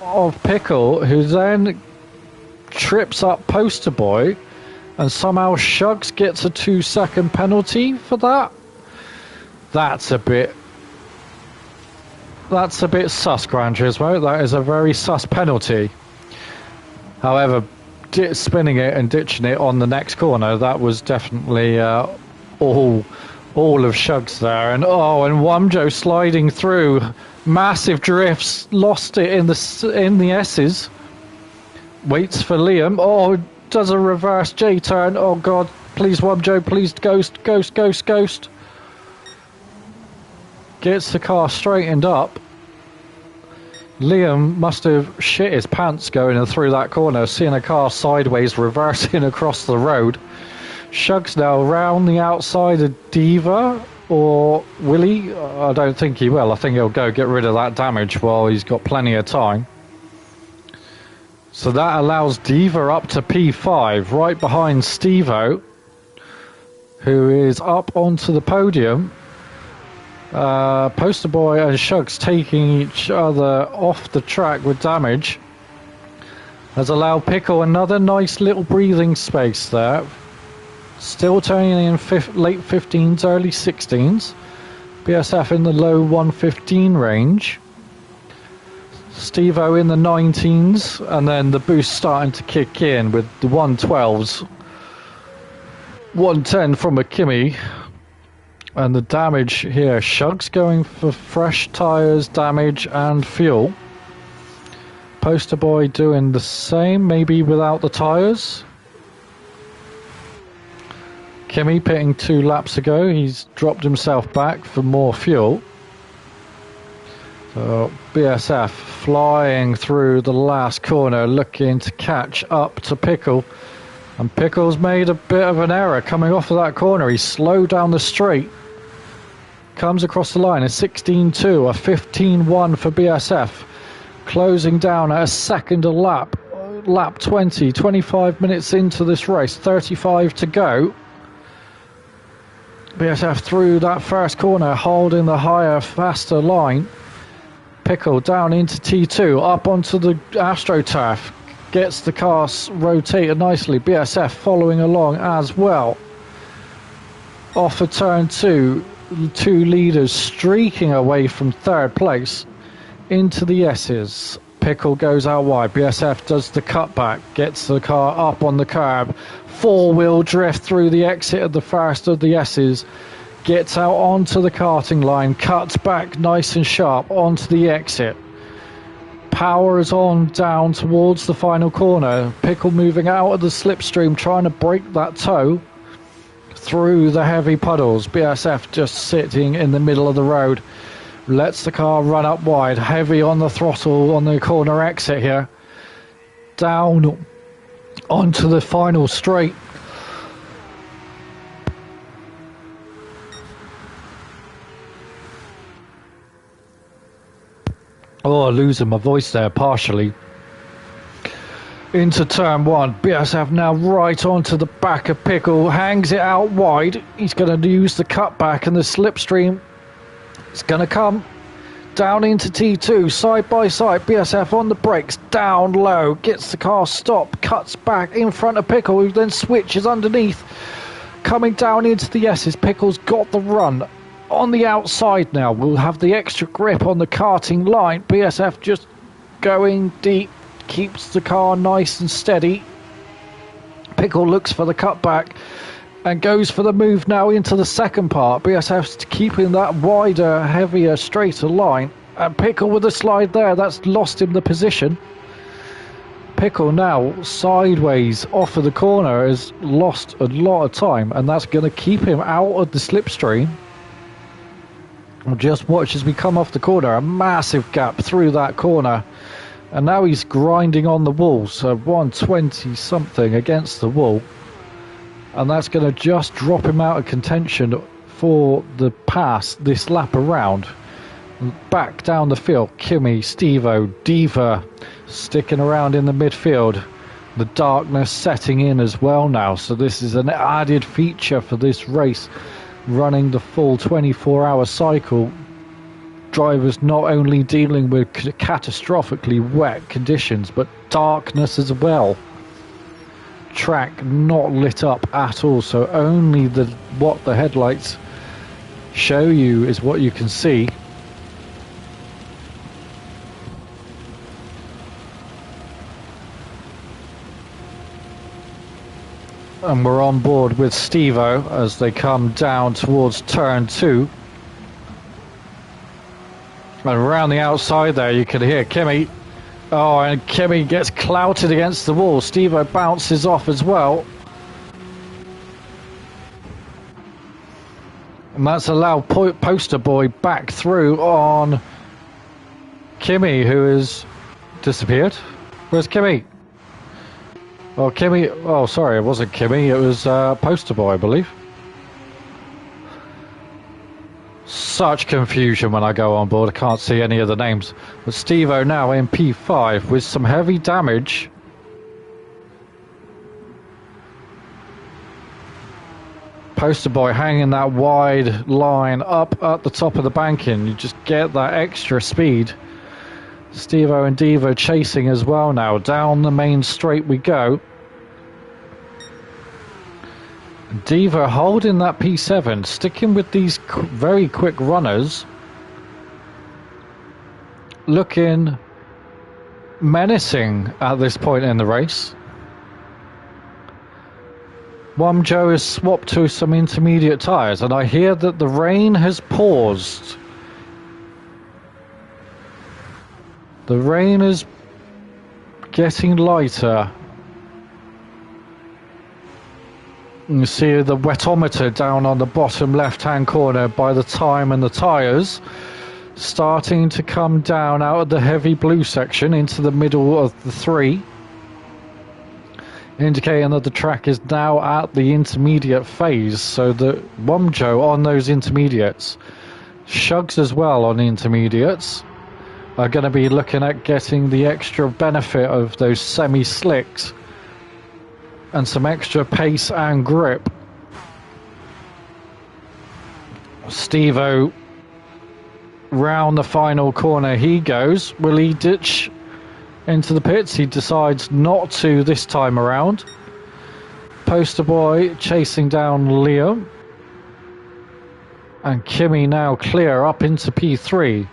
of Pickle, who then trips up Poster Boy, and somehow Shugs gets a 2-second penalty for that. That's a bit sus, Gran Turismo. That is a very sus penalty. However, spinning it and ditching it on the next corner, that was definitely all of Shugs there, and Wamjo sliding through, massive drifts, lost it in the S's. Waits for Liam. Oh, does a reverse J turn. Oh God, please Wamjo, please ghost. Gets the car straightened up. Liam must have shit his pants going through that corner, seeing a car sideways reversing across the road. Shugs now round the outside of Diva, or will he? I don't think he will. I think he'll go get rid of that damage while he's got plenty of time. So that allows Diva up to P5, right behind Stevo, who is up onto the podium. Poster Boy and Shugs taking each other off the track with damage has allowed Pickle another nice little breathing space there. Still turning in late 15s, early 16s. BSF in the low 115 range. Stevo in the 19s, and then the boost starting to kick in with the 112s. 110 from a Kimmy. And the damage here, Shugs going for fresh tyres, damage and fuel. Poster Boy doing the same, maybe without the tyres. Kimmy pitting 2 laps ago, he's dropped himself back for more fuel. So BSF flying through the last corner, looking to catch up to Pickle. And Pickle's made a bit of an error coming off of that corner. He's slowed down the straight. Comes across the line, a 16.2, a 15.1 for BSF. Closing down at a second a lap. Lap 20, 25 minutes into this race, 35 to go. BSF through that first corner, holding the higher, faster line. Pickle down into T2, up onto the AstroTurf. Gets the car rotated nicely. BSF following along as well. Off of turn 2. 2 leaders streaking away from third place into the S's. Pickle goes out wide. BSF does the cutback, gets the car up on the curb. 4-wheel drift through the exit of the first of the S's. Gets out onto the karting line, cuts back nice and sharp onto the exit. Powers on down towards the final corner. Pickle moving out of the slipstream, trying to break that toe through the heavy puddles. BSF just sitting in the middle of the road. Lets the car run up wide. Heavy on the throttle on the corner exit here. Down onto the final straight. Oh, losing my voice there partially. Into turn 1, BSF now right onto the back of Pickle, hangs it out wide. He's going to use the cutback and the slipstream. It's going to come down into T2, side by side. BSF on the brakes, down low, gets the car stopped, cuts back in front of Pickle, who then switches underneath. Coming down into the S's, Pickle's got the run. On the outside now, we'll have the extra grip on the karting line. BSF just going deep. Keeps the car nice and steady. Pickle looks for the cutback and goes for the move now into the second part. BSF's keeping that wider, heavier, straighter line. And Pickle with a slide there, that's lost him the position. Pickle now sideways off of the corner has lost a lot of time, and that's going to keep him out of the slipstream. Just watch as we come off the corner, a massive gap through that corner. And now he's grinding on the wall, so 120 something against the wall. And that's going to just drop him out of contention for the pass this lap around. Back down the field, Kimmy, Stevo, Diva sticking around in the midfield. The darkness setting in as well now, so this is an added feature for this race. Running the full 24-hour cycle. Drivers not only dealing with catastrophically wet conditions, but darkness as well. Track not lit up at all, so only what the headlights show you is what you can see. And we're on board with Steve-O as they come down towards turn 2. And around the outside there you can hear Kimi. Oh, and Kimi gets clouted against the wall. Steve-O bounces off as well. And that's allowed Poster Boy back through on Kimi, who has disappeared. Where's Kimi? Oh, Kimi. Oh, sorry, it wasn't Kimi. It was Poster Boy, I believe. Such confusion when I go on board. I can't see any of the names. But Steve-O now in P5 with some heavy damage. Poster Boy hanging that wide line up at the top of the banking. You just get that extra speed. Steve-O and Devo chasing as well now. Down the main straight we go. Devo holding that P7, sticking with these very quick runners. Looking menacing at this point in the race. Wamjo is swapped to some intermediate tyres, and I hear that the rain has paused. The rain is getting lighter. You see the wetometer down on the bottom left-hand corner by the time and the tyres starting to come down out of the heavy blue section into the middle of the 3, indicating that the track is now at the intermediate phase. So the Wamjo on those intermediates, Shugs as well on the intermediates, are going to be looking at getting the extra benefit of those semi-slicks and some extra pace and grip. Steve-O round the final corner he goes. Will he ditch into the pits? He decides not to this time around. Poster Boy chasing down Liam. And Kimi now clear up into P3.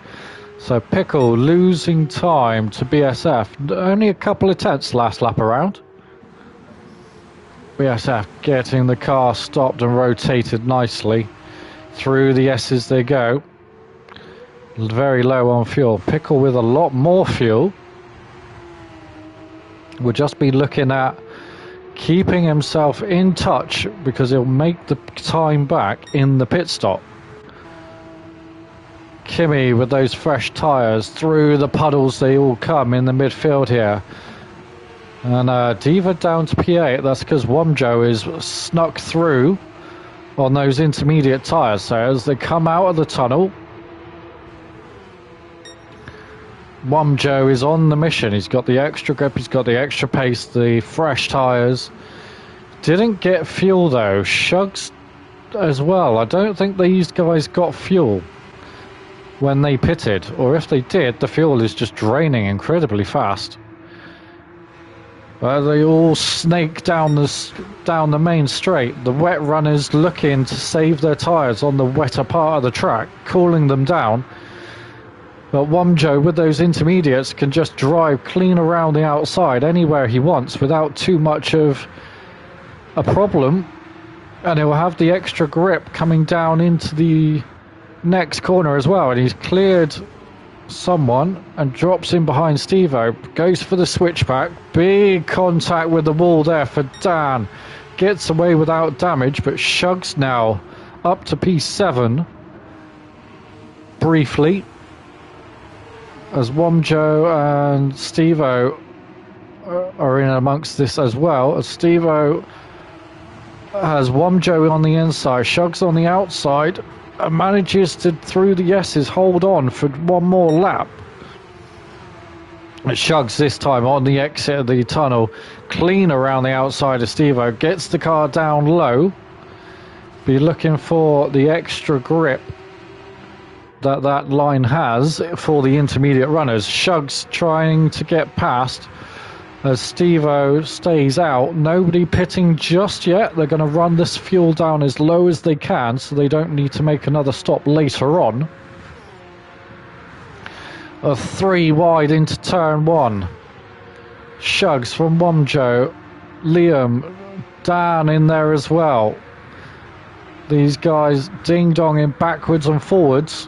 So Pickle losing time to BSF. Only a couple of tenths last lap around. BSF getting the car stopped and rotated nicely. Through the S's they go. Very low on fuel. Pickle with a lot more fuel. Will just be looking at keeping himself in touch because he'll make the time back in the pit stop. Kimi with those fresh tyres through the puddles they all come in the midfield here. And Diva down to P8. That's because Wamjo is snuck through on those intermediate tyres. So as they come out of the tunnel, Wamjo is on the mission. He's got the extra grip, he's got the extra pace, the fresh tyres. Didn't get fuel though. Shugs as well. I don't think these guys got fuel when they pitted. Or if they did, the fuel is just draining incredibly fast. They all snake down the main straight. The wet runners looking to save their tyres on the wetter part of the track, cooling them down. But Wamjo with those intermediates can just drive clean around the outside anywhere he wants without too much of a problem. And he'll have the extra grip coming down into the next corner as well. And he's cleared someone and drops in behind Steve-O. Goes for the switchback. Big contact with the wall there for Dan. Gets away without damage, but Shugs now up to P7 briefly. As Wamjo and Steve-O are in amongst this as well. As Steve-O has Wamjo on the inside, Shugs on the outside, and manages to, through the S's, hold on for one more lap. Shugs this time on the exit of the tunnel, clean around the outside of Steve-O, gets the car down low. Be looking for the extra grip that line has for the intermediate runners. Shugs trying to get past as Steve-O stays out. Nobody pitting just yet. They're going to run this fuel down as low as they can so they don't need to make another stop later on. A 3 wide into turn 1. Shugs from Wamjo, Liam Dan in there as well. These guys ding-donging backwards and forwards.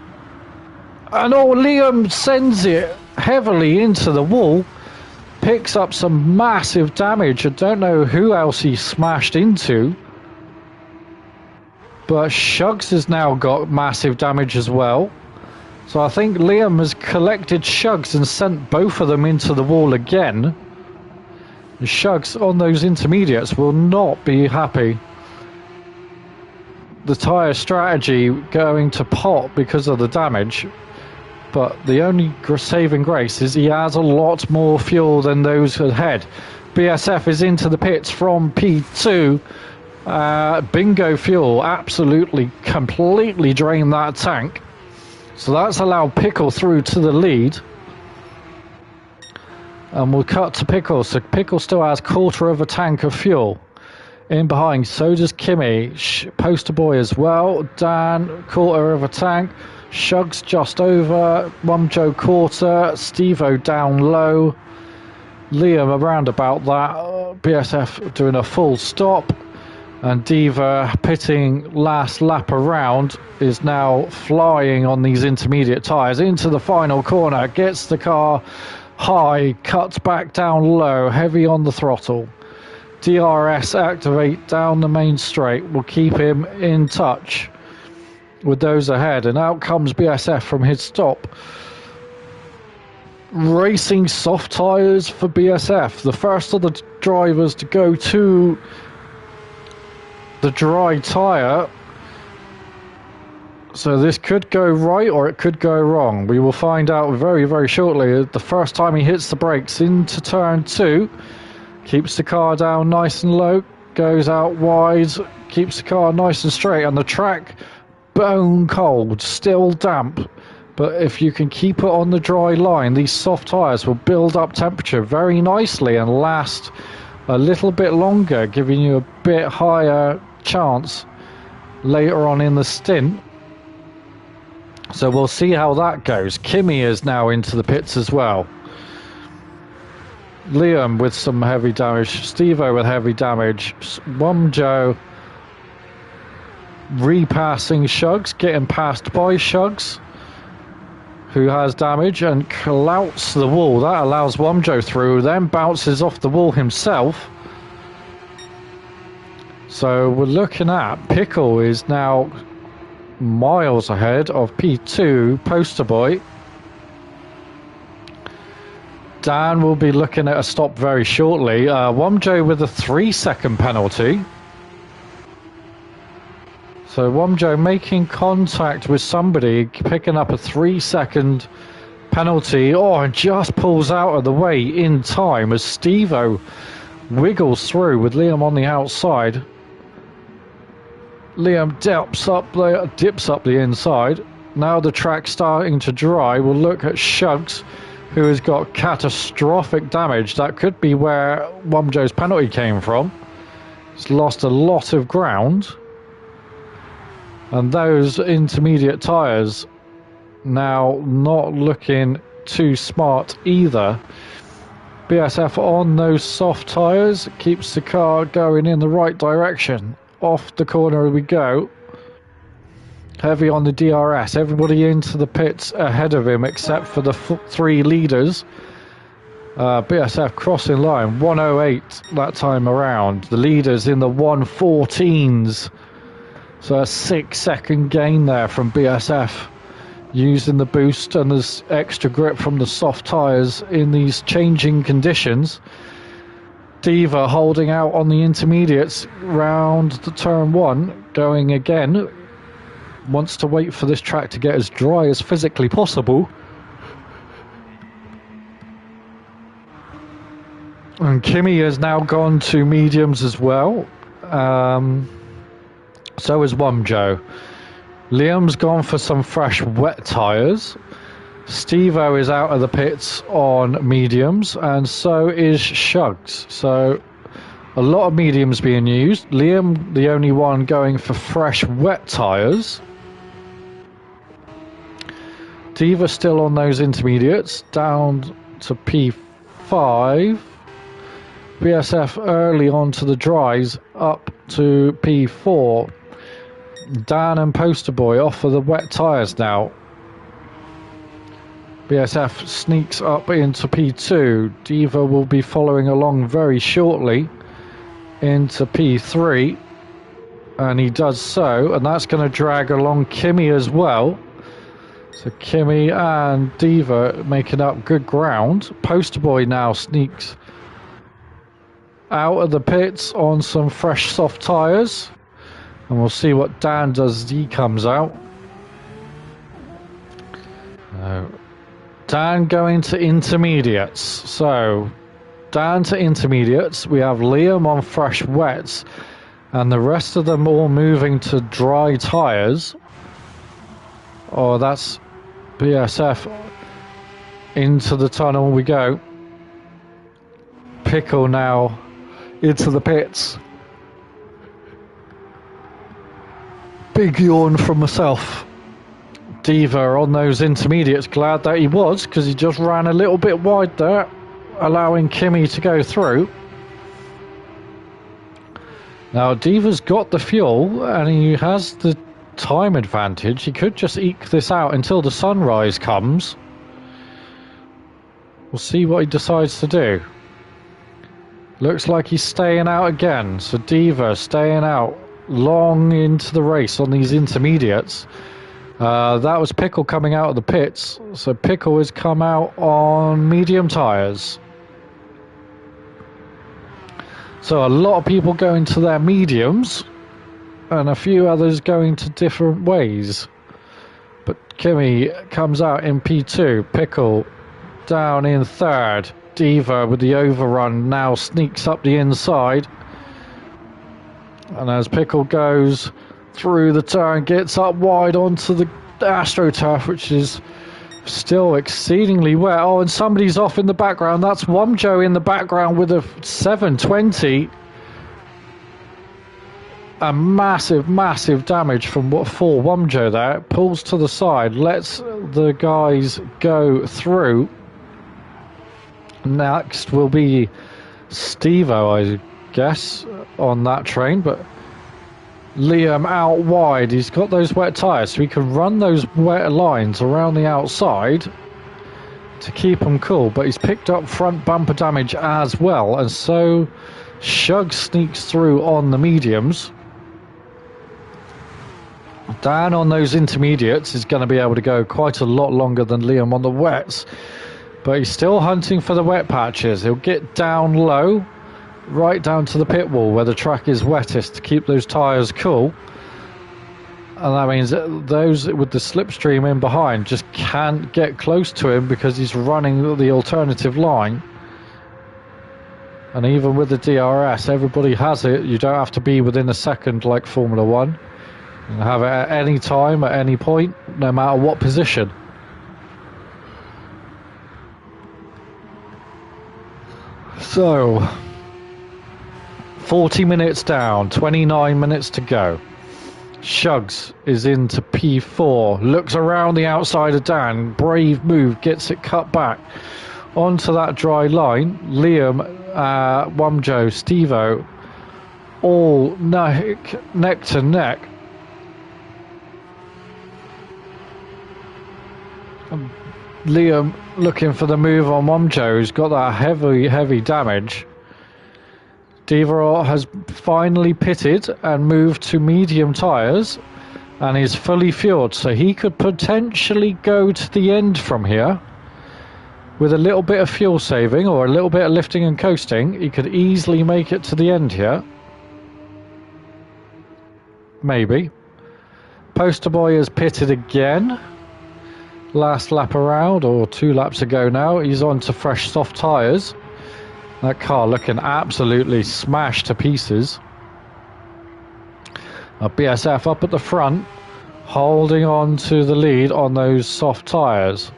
And Liam sends it heavily into the wall. Picks up some massive damage. I don't know who else he smashed into. But Shugs has now got massive damage as well. So I think Liam has collected Shugs and sent both of them into the wall again. The Shugs on those intermediates will not be happy. The tyre strategy going to pot because of the damage. But the only saving grace is he has a lot more fuel than those ahead. BSF is into the pits from P2. Bingo fuel absolutely, completely drained that tank. So that's allowed Pickle through to the lead. And we'll cut to Pickle. So Pickle still has quarter of a tank of fuel. In behind, so does Kimmy. Poster Boy as well. Dan, quarter of a tank. Shugs just over. Mumjo quarter. Steve-O down low. Liam around about that. BSF doing a full stop. And Diva pitting last lap around is now flying on these intermediate tyres into the final corner. Gets the car high, cuts back down low, heavy on the throttle. DRS activate down the main straight will keep him in touch with those ahead. And out comes BSF from his stop. Racing soft tyres for BSF. The first of the drivers to go to the dry tyre. So this could go right or it could go wrong. We will find out very, very shortly. The first time he hits the brakes into turn 2. Keeps the car down nice and low. Goes out wide. Keeps the car nice and straight. And the track bone cold. Still damp. But if you can keep it on the dry line, these soft tyres will build up temperature very nicely and last a little bit longer, giving you a bit higher chance later on in the stint. So we'll see how that goes. Kimmy is now into the pits as well. Liam with some heavy damage. Steve-O with heavy damage. Mumjo repassing Shugs, getting passed by Shugs, who has damage, and clouts the wall. That allows Mumjo through, then bounces off the wall himself. So we're looking at Pickle is now miles ahead of P2 Poster Boy. Dan will be looking at a stop very shortly. Mumjo with a 3-second penalty. So Mumjo making contact with somebody, picking up a 3-second penalty. Oh, and just pulls out of the way in time as Steve-O wiggles through with Liam on the outside. Liam dips up the inside. Now the track's starting to dry. We'll look at Shugs, who has got catastrophic damage. That could be where Mumjo's penalty came from. He's lost a lot of ground. And those intermediate tyres now not looking too smart either. BSF on those soft tyres keeps the car going in the right direction. Off the corner we go. Heavy on the DRS. Everybody into the pits ahead of him except for the 3 leaders. BSF crossing line 108 that time around. The leaders in the 114s. So a 6-second gain there from BSF, using the boost and there's extra grip from the soft tyres in these changing conditions. Diva holding out on the intermediates round the turn 1, going again. Wants to wait for this track to get as dry as physically possible. And Kimmy has now gone to mediums as well. So is Mumjo. Liam's gone for some fresh wet tyres. Steve-O is out of the pits on mediums, and so is Shugs. So a lot of mediums being used. Liam, the only one going for fresh wet tyres. Diva still on those intermediates, down to P5. BSF early onto the dries up to P4. Dan and Poster Boy off of the wet tyres now. BSF sneaks up into P2. Diva will be following along very shortly into P3. And he does so, and that's going to drag along Kimmy as well. So Kimmy and Diva making up good ground. Poster Boy now sneaks out of the pits on some fresh soft tyres. And we'll see what Dan does as he comes out. Dan going to intermediates. So Dan to intermediates. We have Liam on fresh wets. And the rest of them all moving to dry tyres. Oh, that's BSF. Into the tunnel we go. Pickle now into the pits. Big yawn from myself. Diva on those intermediates. Glad that he was, because he just ran a little bit wide there, allowing Kimmy to go through. Now, Diva's got the fuel, and he has the time advantage. He could just eke this out until the sunrise comes. We'll see what he decides to do. Looks like he's staying out again. So Diva staying out long into the race on these intermediates. That was Pickle coming out of the pits. So Pickle has come out on medium tyres. So a lot of people going to their mediums, and a few others going to different ways. But Kimmy comes out in P2, Pickle down in third. Diva with the overrun now sneaks up the inside. And as Pickle goes through the turn, gets up wide onto the AstroTurf, which is still exceedingly wet. Oh, and somebody's off in the background. That's Womjo in the background with a 720. A massive damage from for Womjo there. Pulls to the side, lets the guys go through. Next will be Stevo, I guess, on that train, but Liam out wide. He's got those wet tyres, so he can run those wet lines around the outside to keep them cool, but he's picked up front bumper damage as well, and so Shug sneaks through on the mediums. Dan on those intermediates is going to be able to go quite a lot longer than Liam on the wets, but he's still hunting for the wet patches. He'll get down low, right down to the pit wall where the track is wettest to keep those tyres cool. And that means that those with the slipstream in behind just can't get close to him because he's running the alternative line. And even with the DRS, everybody has it. You don't have to be within a second like Formula 1. You can have it at any time, at any point, no matter what position. So 40 minutes down, 29 minutes to go. Shugs is into P4, looks around the outside of Dan, brave move, gets it cut back onto that dry line. Liam, Womjo, Stevo, all neck to neck. Liam looking for the move on Womjo, who's got that heavy damage. Diva has finally pitted and moved to medium tyres and is fully fueled, so he could potentially go to the end from here with a little bit of fuel saving or a little bit of lifting and coasting. He could easily make it to the end here. Maybe. Poster Boy has pitted again. Last lap around, or 2 laps ago now. He's on to fresh soft tyres. That car looking absolutely smashed to pieces. BSF up at the front, holding on to the lead on those soft tyres.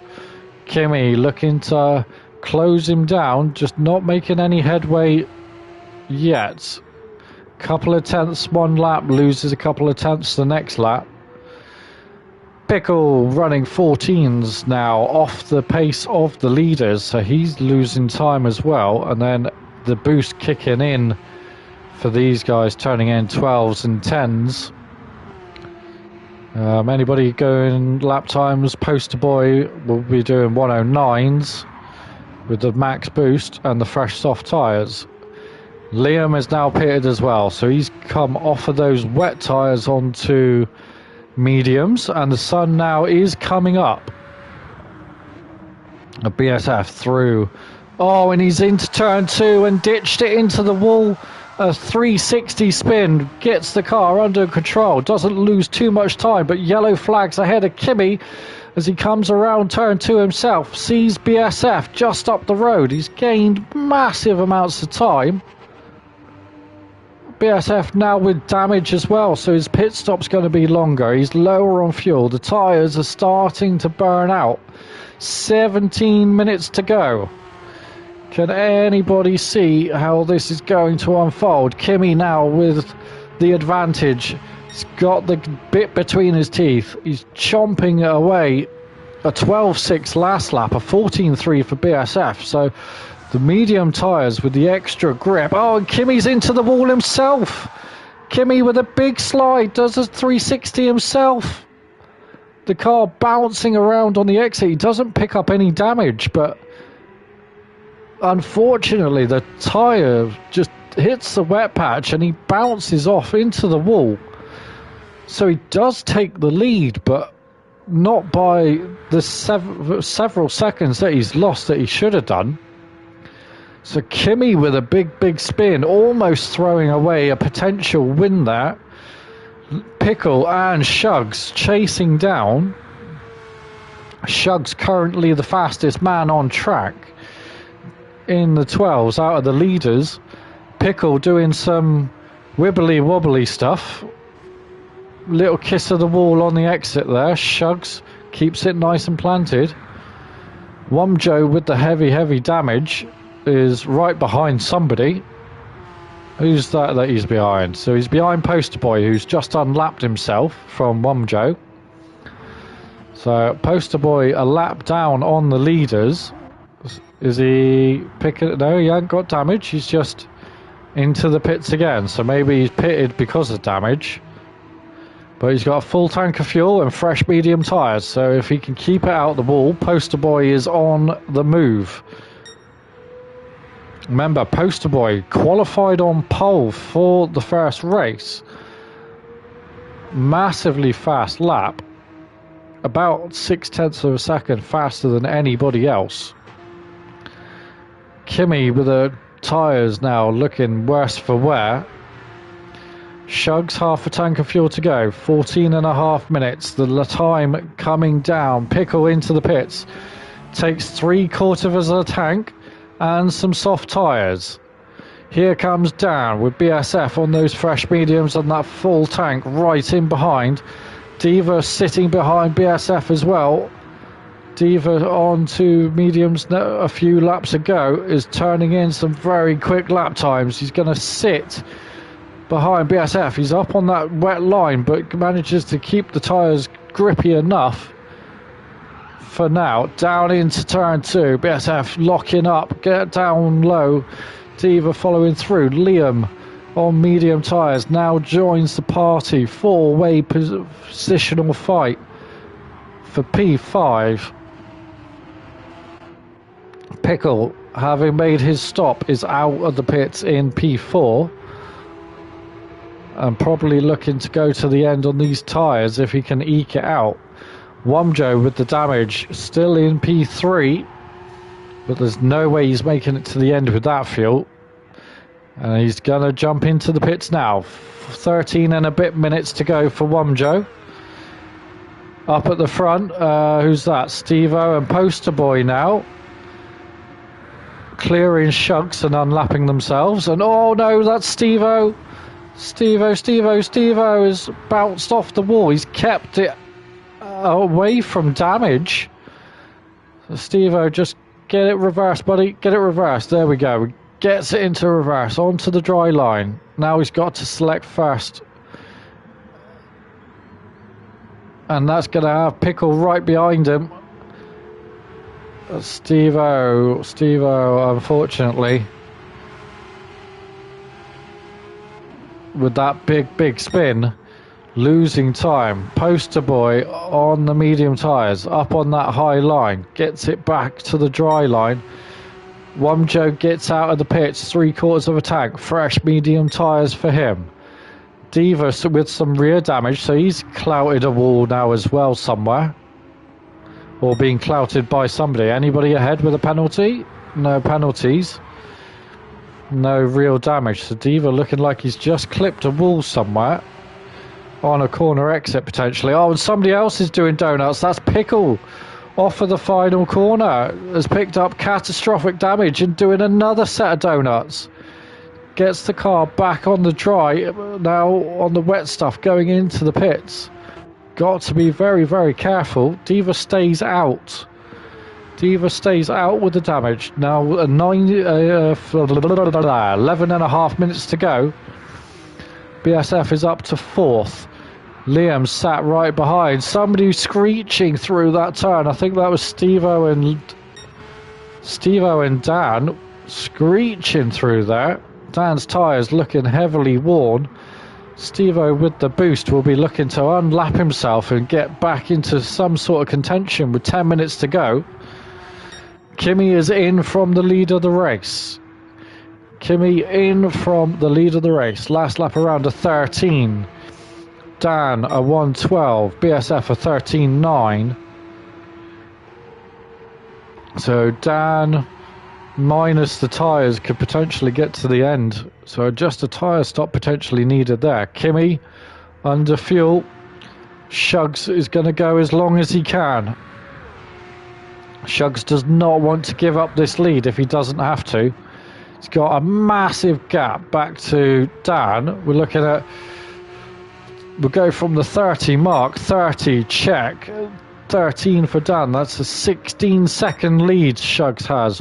Kimmy looking to close him down, just not making any headway yet. Couple of tenths one lap, loses a couple of tenths the next lap. Pickle running 14s now, off the pace of the leaders, so he's losing time as well. And then the boost kicking in for these guys, turning in 12s and 10s. Anybody going lap times, Poster Boy will be doing 109s with the max boost and the fresh soft tyres. Liam is now pitted as well, so he's come off of those wet tyres onto mediums, and the sun now is coming up. A BSF through. Oh, and he's into turn 2 and ditched it into the wall. A 360 spin, gets the car under control, doesn't lose too much time, but yellow flags ahead of Kimi as he comes around turn 2 himself, sees BSF just up the road. He's gained massive amounts of time. BSF now with damage as well, so his pit stop's going to be longer. He's lower on fuel. The tyres are starting to burn out. 17 minutes to go. Can anybody see how this is going to unfold? Kimi now with the advantage. He's got the bit between his teeth. He's chomping away. A 12.6 last lap, a 14.3 for BSF. So the medium tyres with the extra grip. Oh, and Kimi's into the wall himself. Kimi with a big slide, does a 360 himself. The car bouncing around on the exit. He doesn't pick up any damage, but unfortunately the tyre just hits the wet patch and he bounces off into the wall. So he does take the lead, but not by the several seconds that he's lost that he should have done. So Kimi with a big spin, almost throwing away a potential win there. Pickle and Shugs chasing down. Shugs currently the fastest man on track in the 12s out of the leaders. Pickle doing some wibbly wobbly stuff. Little kiss of the wall on the exit there. Shugs keeps it nice and planted. Womjo with the heavy damage is right behind somebody. Who's that he's behind? So he's behind Poster Boy, who's just unlapped himself from Womjo. So Poster Boy a lap down on the leaders. Is he picking? No, he hasn't got damage. He's just into the pits again. So maybe he's pitted because of damage. But he's got a full tank of fuel and fresh medium tyres. So if he can keep it out the wall, Poster Boy is on the move. Remember, Poster Boy qualified on pole for the first race. Massively fast lap. About 0.6 of a second faster than anybody else. Kimi with the tyres now looking worse for wear. Shugs half a tank of fuel to go. 14.5 minutes. The time coming down. Pickle into the pits. Takes 3/4 of a tank and some soft tyres. Here comes Dan with BSF on those fresh mediums and that full tank right in behind. Diva sitting behind BSF as well. Diva on to mediums a few laps ago is turning in some very quick lap times. He's going to sit behind BSF. He's up on that wet line but manages to keep the tyres grippy enough for now. Down into turn 2. BSF locking up. Get down low. Diva following through. Liam on medium tyres now joins the party. 4-way positional fight for P5. Pickle, having made his stop, is out of the pits in P4 and probably looking to go to the end on these tyres if he can eke it out. Womjo with the damage still in P3, but there's no way he's making it to the end with that fuel, and he's gonna jump into the pits now. 13 and a bit minutes to go for Womjo. Up at the front, who's that? Steve-O and Poster Boy now clearing Shugs and unlapping themselves, and oh no, that's Steve-O. Steve-O has bounced off the wall. He's kept it away from damage. So Steve-O, just get it reversed, buddy. Get it reversed. There we go. Gets it into reverse onto the dry line. Now he's got to select first, and that's going to have Pickle right behind him. Steve-O, unfortunately, with that big spin, losing time. Poster boy on the medium tyres, up on that high line, gets it back to the dry line. Wumjo gets out of the pits, 3/4 of a tank, fresh medium tyres for him. Diva with some rear damage, so he's clouted a wall now as well somewhere. Or being clouted by somebody. Anybody ahead with a penalty? No penalties. No real damage. So Diva looking like he's just clipped a wall somewhere. On a corner exit potentially. Oh, and somebody else is doing donuts. That's Pickle. Off of the final corner. Has picked up catastrophic damage and doing another set of donuts. Gets the car back on the dry, now on the wet stuff going into the pits. Got to be very, very careful. Diva stays out. Diva stays out with the damage. Now 11.5 minutes to go. BSF is up to 4th. Liam sat right behind. Somebody screeching through that turn. I think that was Stevo and Dan screeching through there. Dan's tyres looking heavily worn. Stevo with the boost will be looking to unlap himself and get back into some sort of contention with 10 minutes to go. Kimi is in from the lead of the race. Kimi in from the lead of the race. Last lap around a 13. Dan a 1:12. BSF a 13.9. So Dan minus the tyres could potentially get to the end. So just a tyre stop potentially needed there. Kimi under fuel. Shugs is going to go as long as he can. Shugs does not want to give up this lead if he doesn't have to. He's got a massive gap back to Dan. We're looking at, we'll go from the 30 mark. 30 check. 13 for Dan. That's a 16-second lead Shugs has.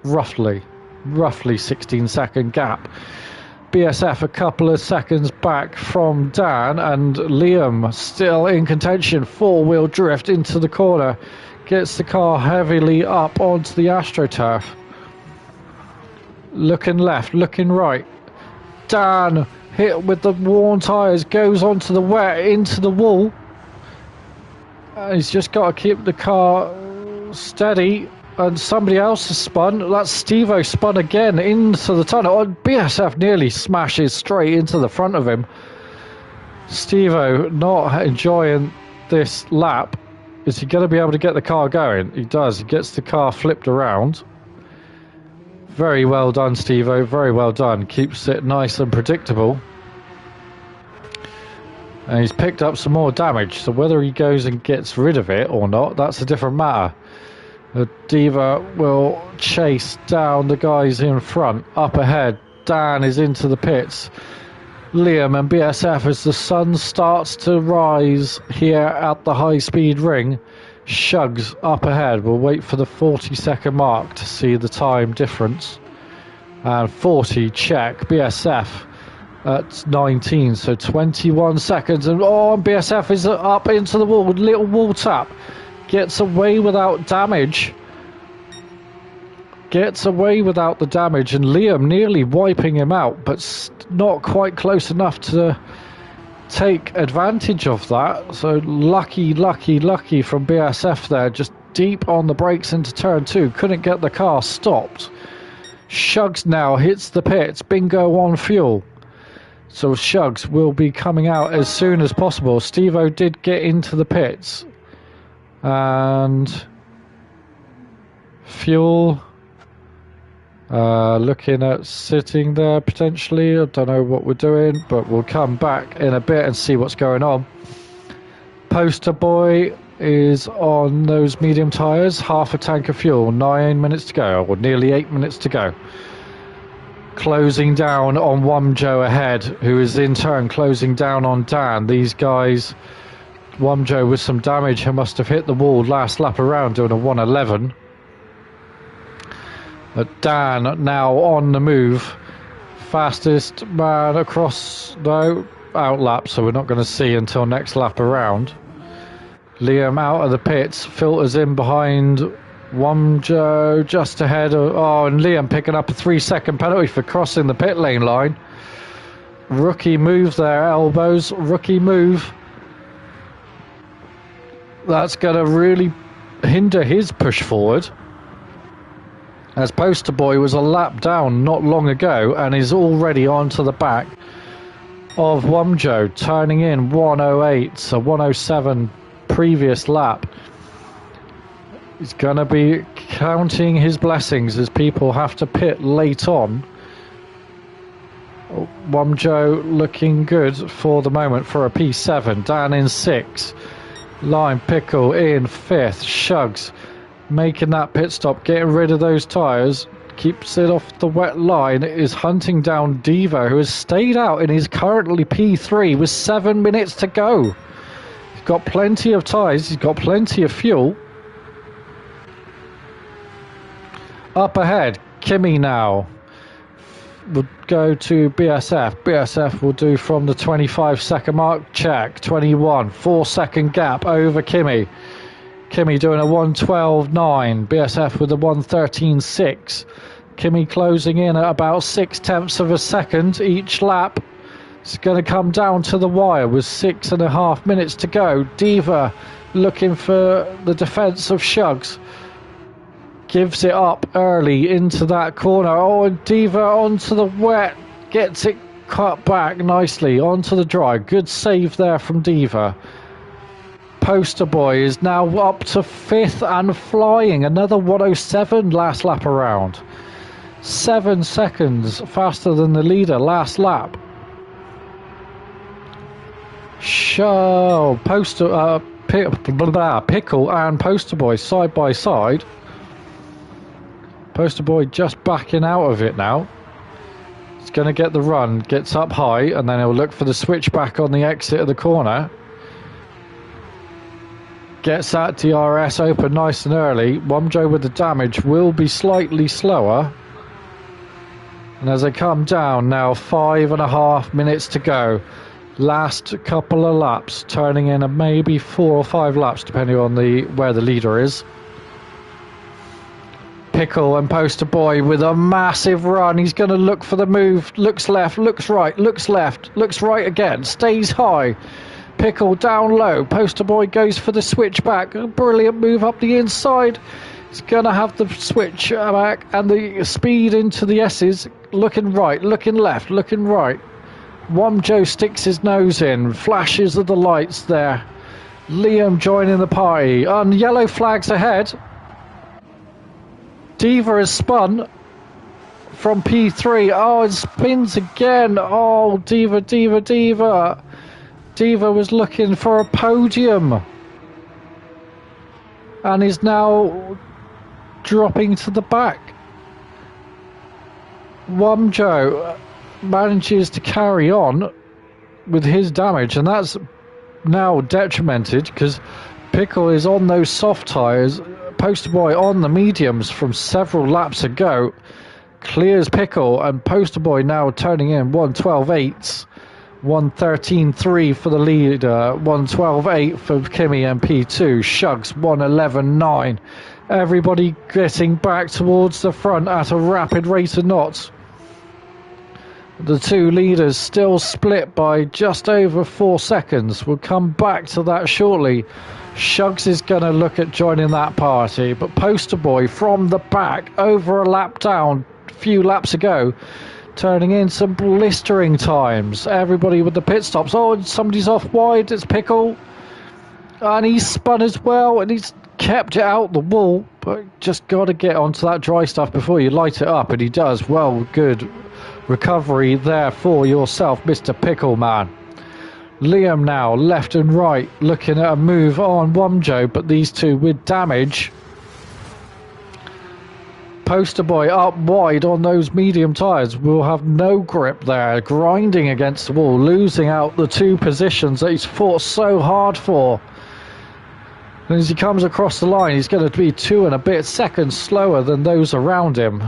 Roughly 16-second gap. BSF a couple of seconds back from Dan, and Liam still in contention. 4-wheel drift into the corner, gets the car heavily up onto the AstroTurf. Looking left, looking right. Dan hit with the worn tyres, goes onto the wet, into the wall. He's just got to keep the car steady. And somebody else has spun. That's Stevo spun again into the tunnel. BSF nearly smashes straight into the front of him. Stevo not enjoying this lap. Is he going to be able to get the car going? He does. He gets the car flipped around. Very well done, Stevo. Very well done. Keeps it nice and predictable. And he's picked up some more damage. So whether he goes and gets rid of it or not, that's a different matter. Diva will chase down the guys in front. Up ahead, Dan is into the pits. Liam and BSF as the sun starts to rise here at the high-speed ring. Shugs up ahead. We'll wait for the 40-second mark to see the time difference. And 40, check. BSF at 19, so 21 seconds. And BSF is up into the wall with little wall tap. Gets away without damage. Gets away without the damage, and Liam nearly wiping him out, but not quite close enough to take advantage of that. So lucky from BSF there, just deep on the brakes into turn 2. Couldn't get the car stopped. Shugs now hits the pits. Bingo on fuel. So Shugs will be coming out as soon as possible. Stevo did get into the pits. And fuel looking at sitting there potentially. I don't know what we're doing, but we'll come back in a bit and see what's going on. Poster boy is on those medium tyres, half a tank of fuel, 9 minutes to go, or nearly 8 minutes to go. Closing down on Wumjo ahead, who is in turn closing down on Dan. These guys, Wumjo with some damage, who must have hit the wall last lap around doing a 1:11. Dan now on the move. Fastest man across, no, out lap, so we're not going to see until next lap around. Liam out of the pits, filters in behind Wumjo just ahead of, and Liam picking up a 3-second penalty for crossing the pit lane line. Rookie move there, elbows, rookie move. That's going to really hinder his push forward. As Poster Boy was a lap down not long ago and is already onto the back of Wumjo, turning in 108, so 107 previous lap. He's going to be counting his blessings as people have to pit late on. Wumjo looking good for the moment for a P7. Dan in 6. Lime Pickle in 5th. Shugs making that pit stop, getting rid of those tyres. Keeps it off the wet line. Is hunting down Devo, who has stayed out and is currently P3 with 7 minutes to go. He's got plenty of tyres. He's got plenty of fuel. Up ahead, Kimi now will go to BSF. BSF will do from the 25-second mark. Check. 21. 4-second gap over Kimi. Kimi doing a 1:12.9. BSF with a 1:13.6. Kimi closing in at about 0.6 of a second each lap. It's going to come down to the wire with 6.5 minutes to go. Diva looking for the defence of Shugs. Gives it up early into that corner. Oh, and Diva onto the wet. Gets it cut back nicely onto the dry. Good save there from Diva. Poster Boy is now up to 5th and flying. Another 107 last lap around. 7 seconds faster than the leader last lap. Pickle and Poster Boy side by side. Poster Boy just backing out of it now. He's going to get the run, gets up high, and then he'll look for the switchback on the exit of the corner. Gets that DRS open nice and early. Wumjo with the damage will be slightly slower. And as they come down now, 5.5 minutes to go. Last couple of laps, turning in maybe 4 or 5 laps, depending on where the leader is. Pickle and Poster Boy with a massive run. He's going to look for the move. Looks left, looks right, looks left, looks right again. Stays high. Pickle down low. Poster Boy goes for the switchback. A brilliant move up the inside. He's going to have the switch back and the speed into the S's. Looking right, looking left, looking right. Wumjo sticks his nose in. Flashes of the lights there. Liam joining the party. On yellow flags ahead. Diva has spun from P3. Oh, it spins again. Oh, Diva. Diva was looking for a podium and is now dropping to the back. Wumjo manages to carry on with his damage, and that's now detrimented because Pickle is on those soft tyres. Poster Boy on the mediums from several laps ago. Clears Pickle, and Poster Boy now turning in 1:12.8. 1:13.3 for the leader. 1:12.8 for Kimi and P2. Shugs 1:11.9. Everybody getting back towards the front at a rapid rate of knots. The two leaders still split by just over 4 seconds. We'll come back to that shortly. Shugs is going to look at joining that party, but Poster Boy from the back, over a lap down, a few laps ago, turning in some blistering times. Everybody with the pit stops. Oh, and somebody's off wide. It's Pickle. And he's spun as well, and he's kept it out the wall, but just got to get onto that dry stuff before you light it up, and he does. Well, good recovery there for yourself, Mr. Pickle Man. Liam now, left and right, looking at a move on Wumjo, but these two with damage. Poster Boy up wide on those medium tyres will have no grip there, grinding against the wall, losing out the 2 positions that he's fought so hard for. And as he comes across the line, he's going to be 2 and a bit seconds slower than those around him.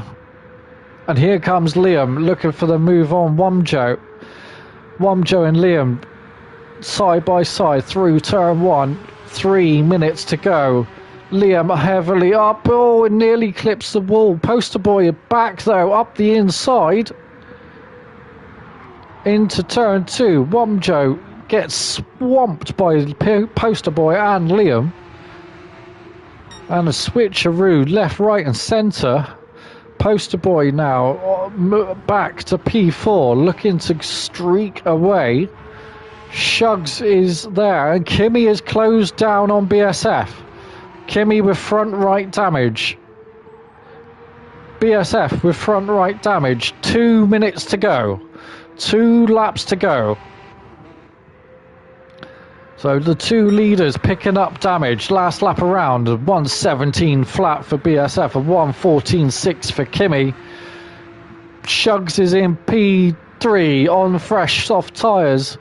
And here comes Liam looking for the move on Wumjo. Wumjo and Liam side by side through turn 1. 3 minutes to go. Liam heavily up. Oh, it nearly clips the wall. Poster Boy back though, up the inside. into turn 2. Womjo gets swamped by Poster Boy and Liam. And a switcheroo left, right and centre. Poster Boy now back to P4, looking to streak away. Shugs is there, and Kimmy is closed down on BSF. Kimmy with front right damage. BSF with front right damage. 2 minutes to go. 2 laps to go. So the two leaders picking up damage. Last lap around, 117 flat for BSF and 114.6 for Kimmy. Shugs is in P3 on fresh soft tyres.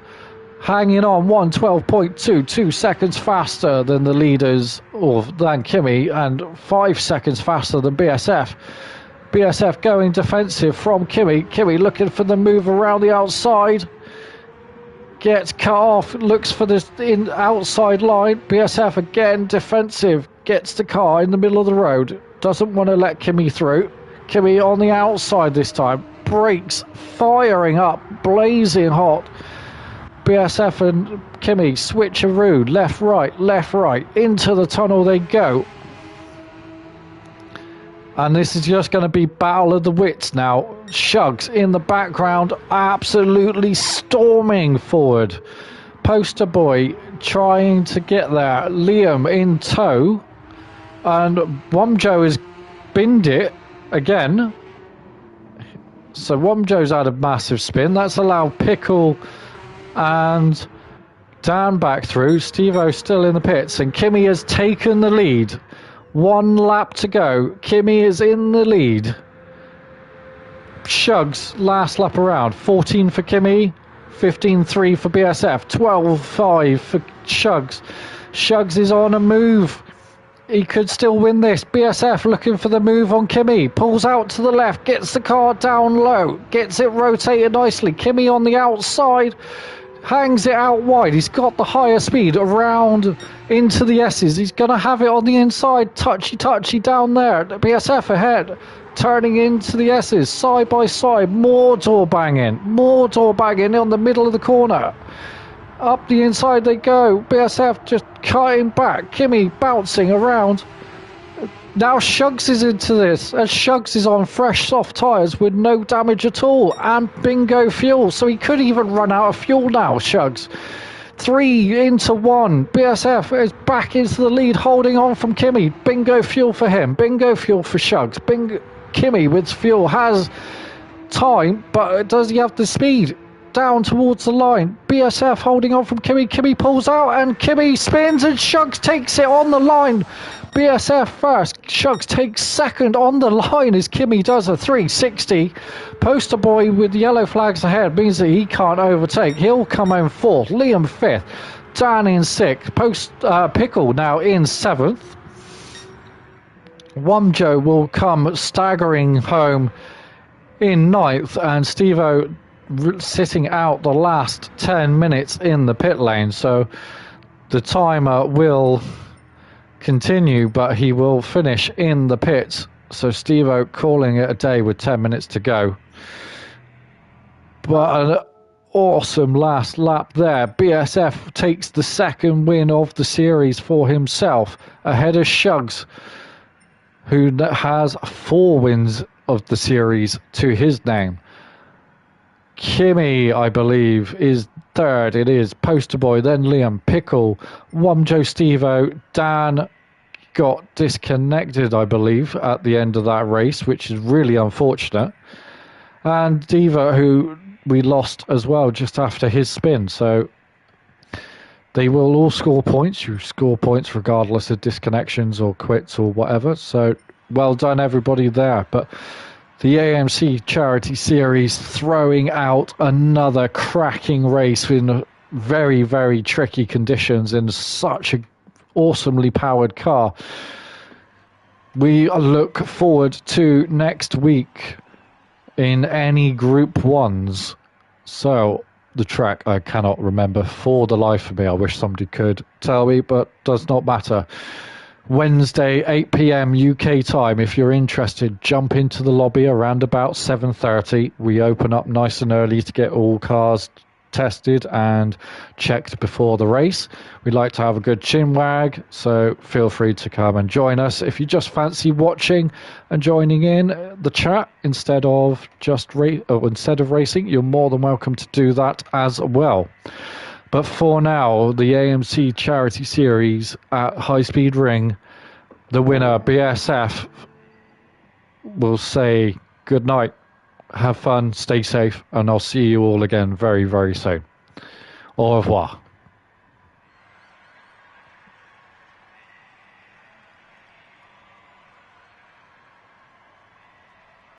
Hanging on 112.2, 2 seconds faster than the leaders, or than Kimmy, and 5 seconds faster than BSF. BSF going defensive from Kimmy. Kimmy looking for the move around the outside. Gets cut off, looks for the outside line. BSF again defensive, gets the car in the middle of the road. Doesn't want to let Kimmy through. Kimmy on the outside this time. Brakes firing up, blazing hot. BSF and Kimmy switcheroo, left, right, into the tunnel they go. And this is just going to be battle of the wits now. Shugs in the background, absolutely storming forward. Poster Boy trying to get there. Liam in tow. And Womjo has binned it again. So Womjo's had a massive spin. That's allowed Pickle and Dan back through. Steve-O still in the pits. And Kimmy has taken the lead. 1 lap to go. Kimmy is in the lead. Shugs last lap around. 14 for Kimmy, 15.3 for BSF, 12.5 for Shugs. Shugs is on a move. He could still win this. BSF looking for the move on Kimmy. Pulls out to the left, gets the car down low, gets it rotated nicely. Kimmy on the outside. Hangs it out wide. He's got the higher speed around into the S's. He's going to have it on the inside. Touchy down there. BSF ahead. Turning into the S's. Side by side. More door banging on the middle of the corner. Up the inside they go. BSF just cutting back. Kimmy bouncing around. Now Shugs is into this, as Shugs is on fresh soft tyres with no damage at all and bingo fuel, so he could even run out of fuel now, Shugs. 3 into 1, BSF is back into the lead, holding on from Kimmy. Bingo fuel for him, bingo fuel for Shugs. Kimmy with fuel has time, but does he have the speed? Down towards the line, BSF holding on from Kimmy. Kimmy pulls out and Kimmy spins and Shugs takes it on the line. BSF first, Shugs takes second on the line as Kimmy does a 360. Poster Boy with yellow flags ahead means that he can't overtake. He'll come home 4th, Liam 5th, Dan in 6th, Pickle now in 7th. Womjo will come staggering home in 9th, and Steve-O sitting out the last 10 minutes in the pit lane. So the timer will continue, but he will finish in the pits. So Steve-O calling it a day with 10 minutes to go. But an awesome last lap there. BSF takes the second win of the series for himself, ahead of Shugs, who has 4 wins of the series to his name. Kimmy, I believe, is 3rd. It is Poster Boy, then Liam, Pickle, Womjo, Steve-O. Dan got disconnected, I believe, at the end of that race, which is really unfortunate. And Diva, who we lost as well just after his spin. So they will all score points. You score points regardless of disconnections or quits or whatever. So well done, everybody there. But the AMC Charity Series throwing out another cracking race in very, very tricky conditions in such an awesomely powered car. We look forward to next week in any Group 1s. So the track I cannot remember for the life of me. I wish somebody could tell me, but does not matter. Wednesday, 8 p.m. UK time. If you're interested, jump into the lobby around about 7:30. We open up nice and early to get all cars tested and checked before the race. We like to have a good chin wag, so feel free to come and join us. If you just fancy watching and joining in the chat instead of racing, you're more than welcome to do that as well. But for now, the AMC Charity Series at High Speed Ring, the winner, BSF, will say good night, have fun, stay safe, and I'll see you all again very, very soon. Au revoir.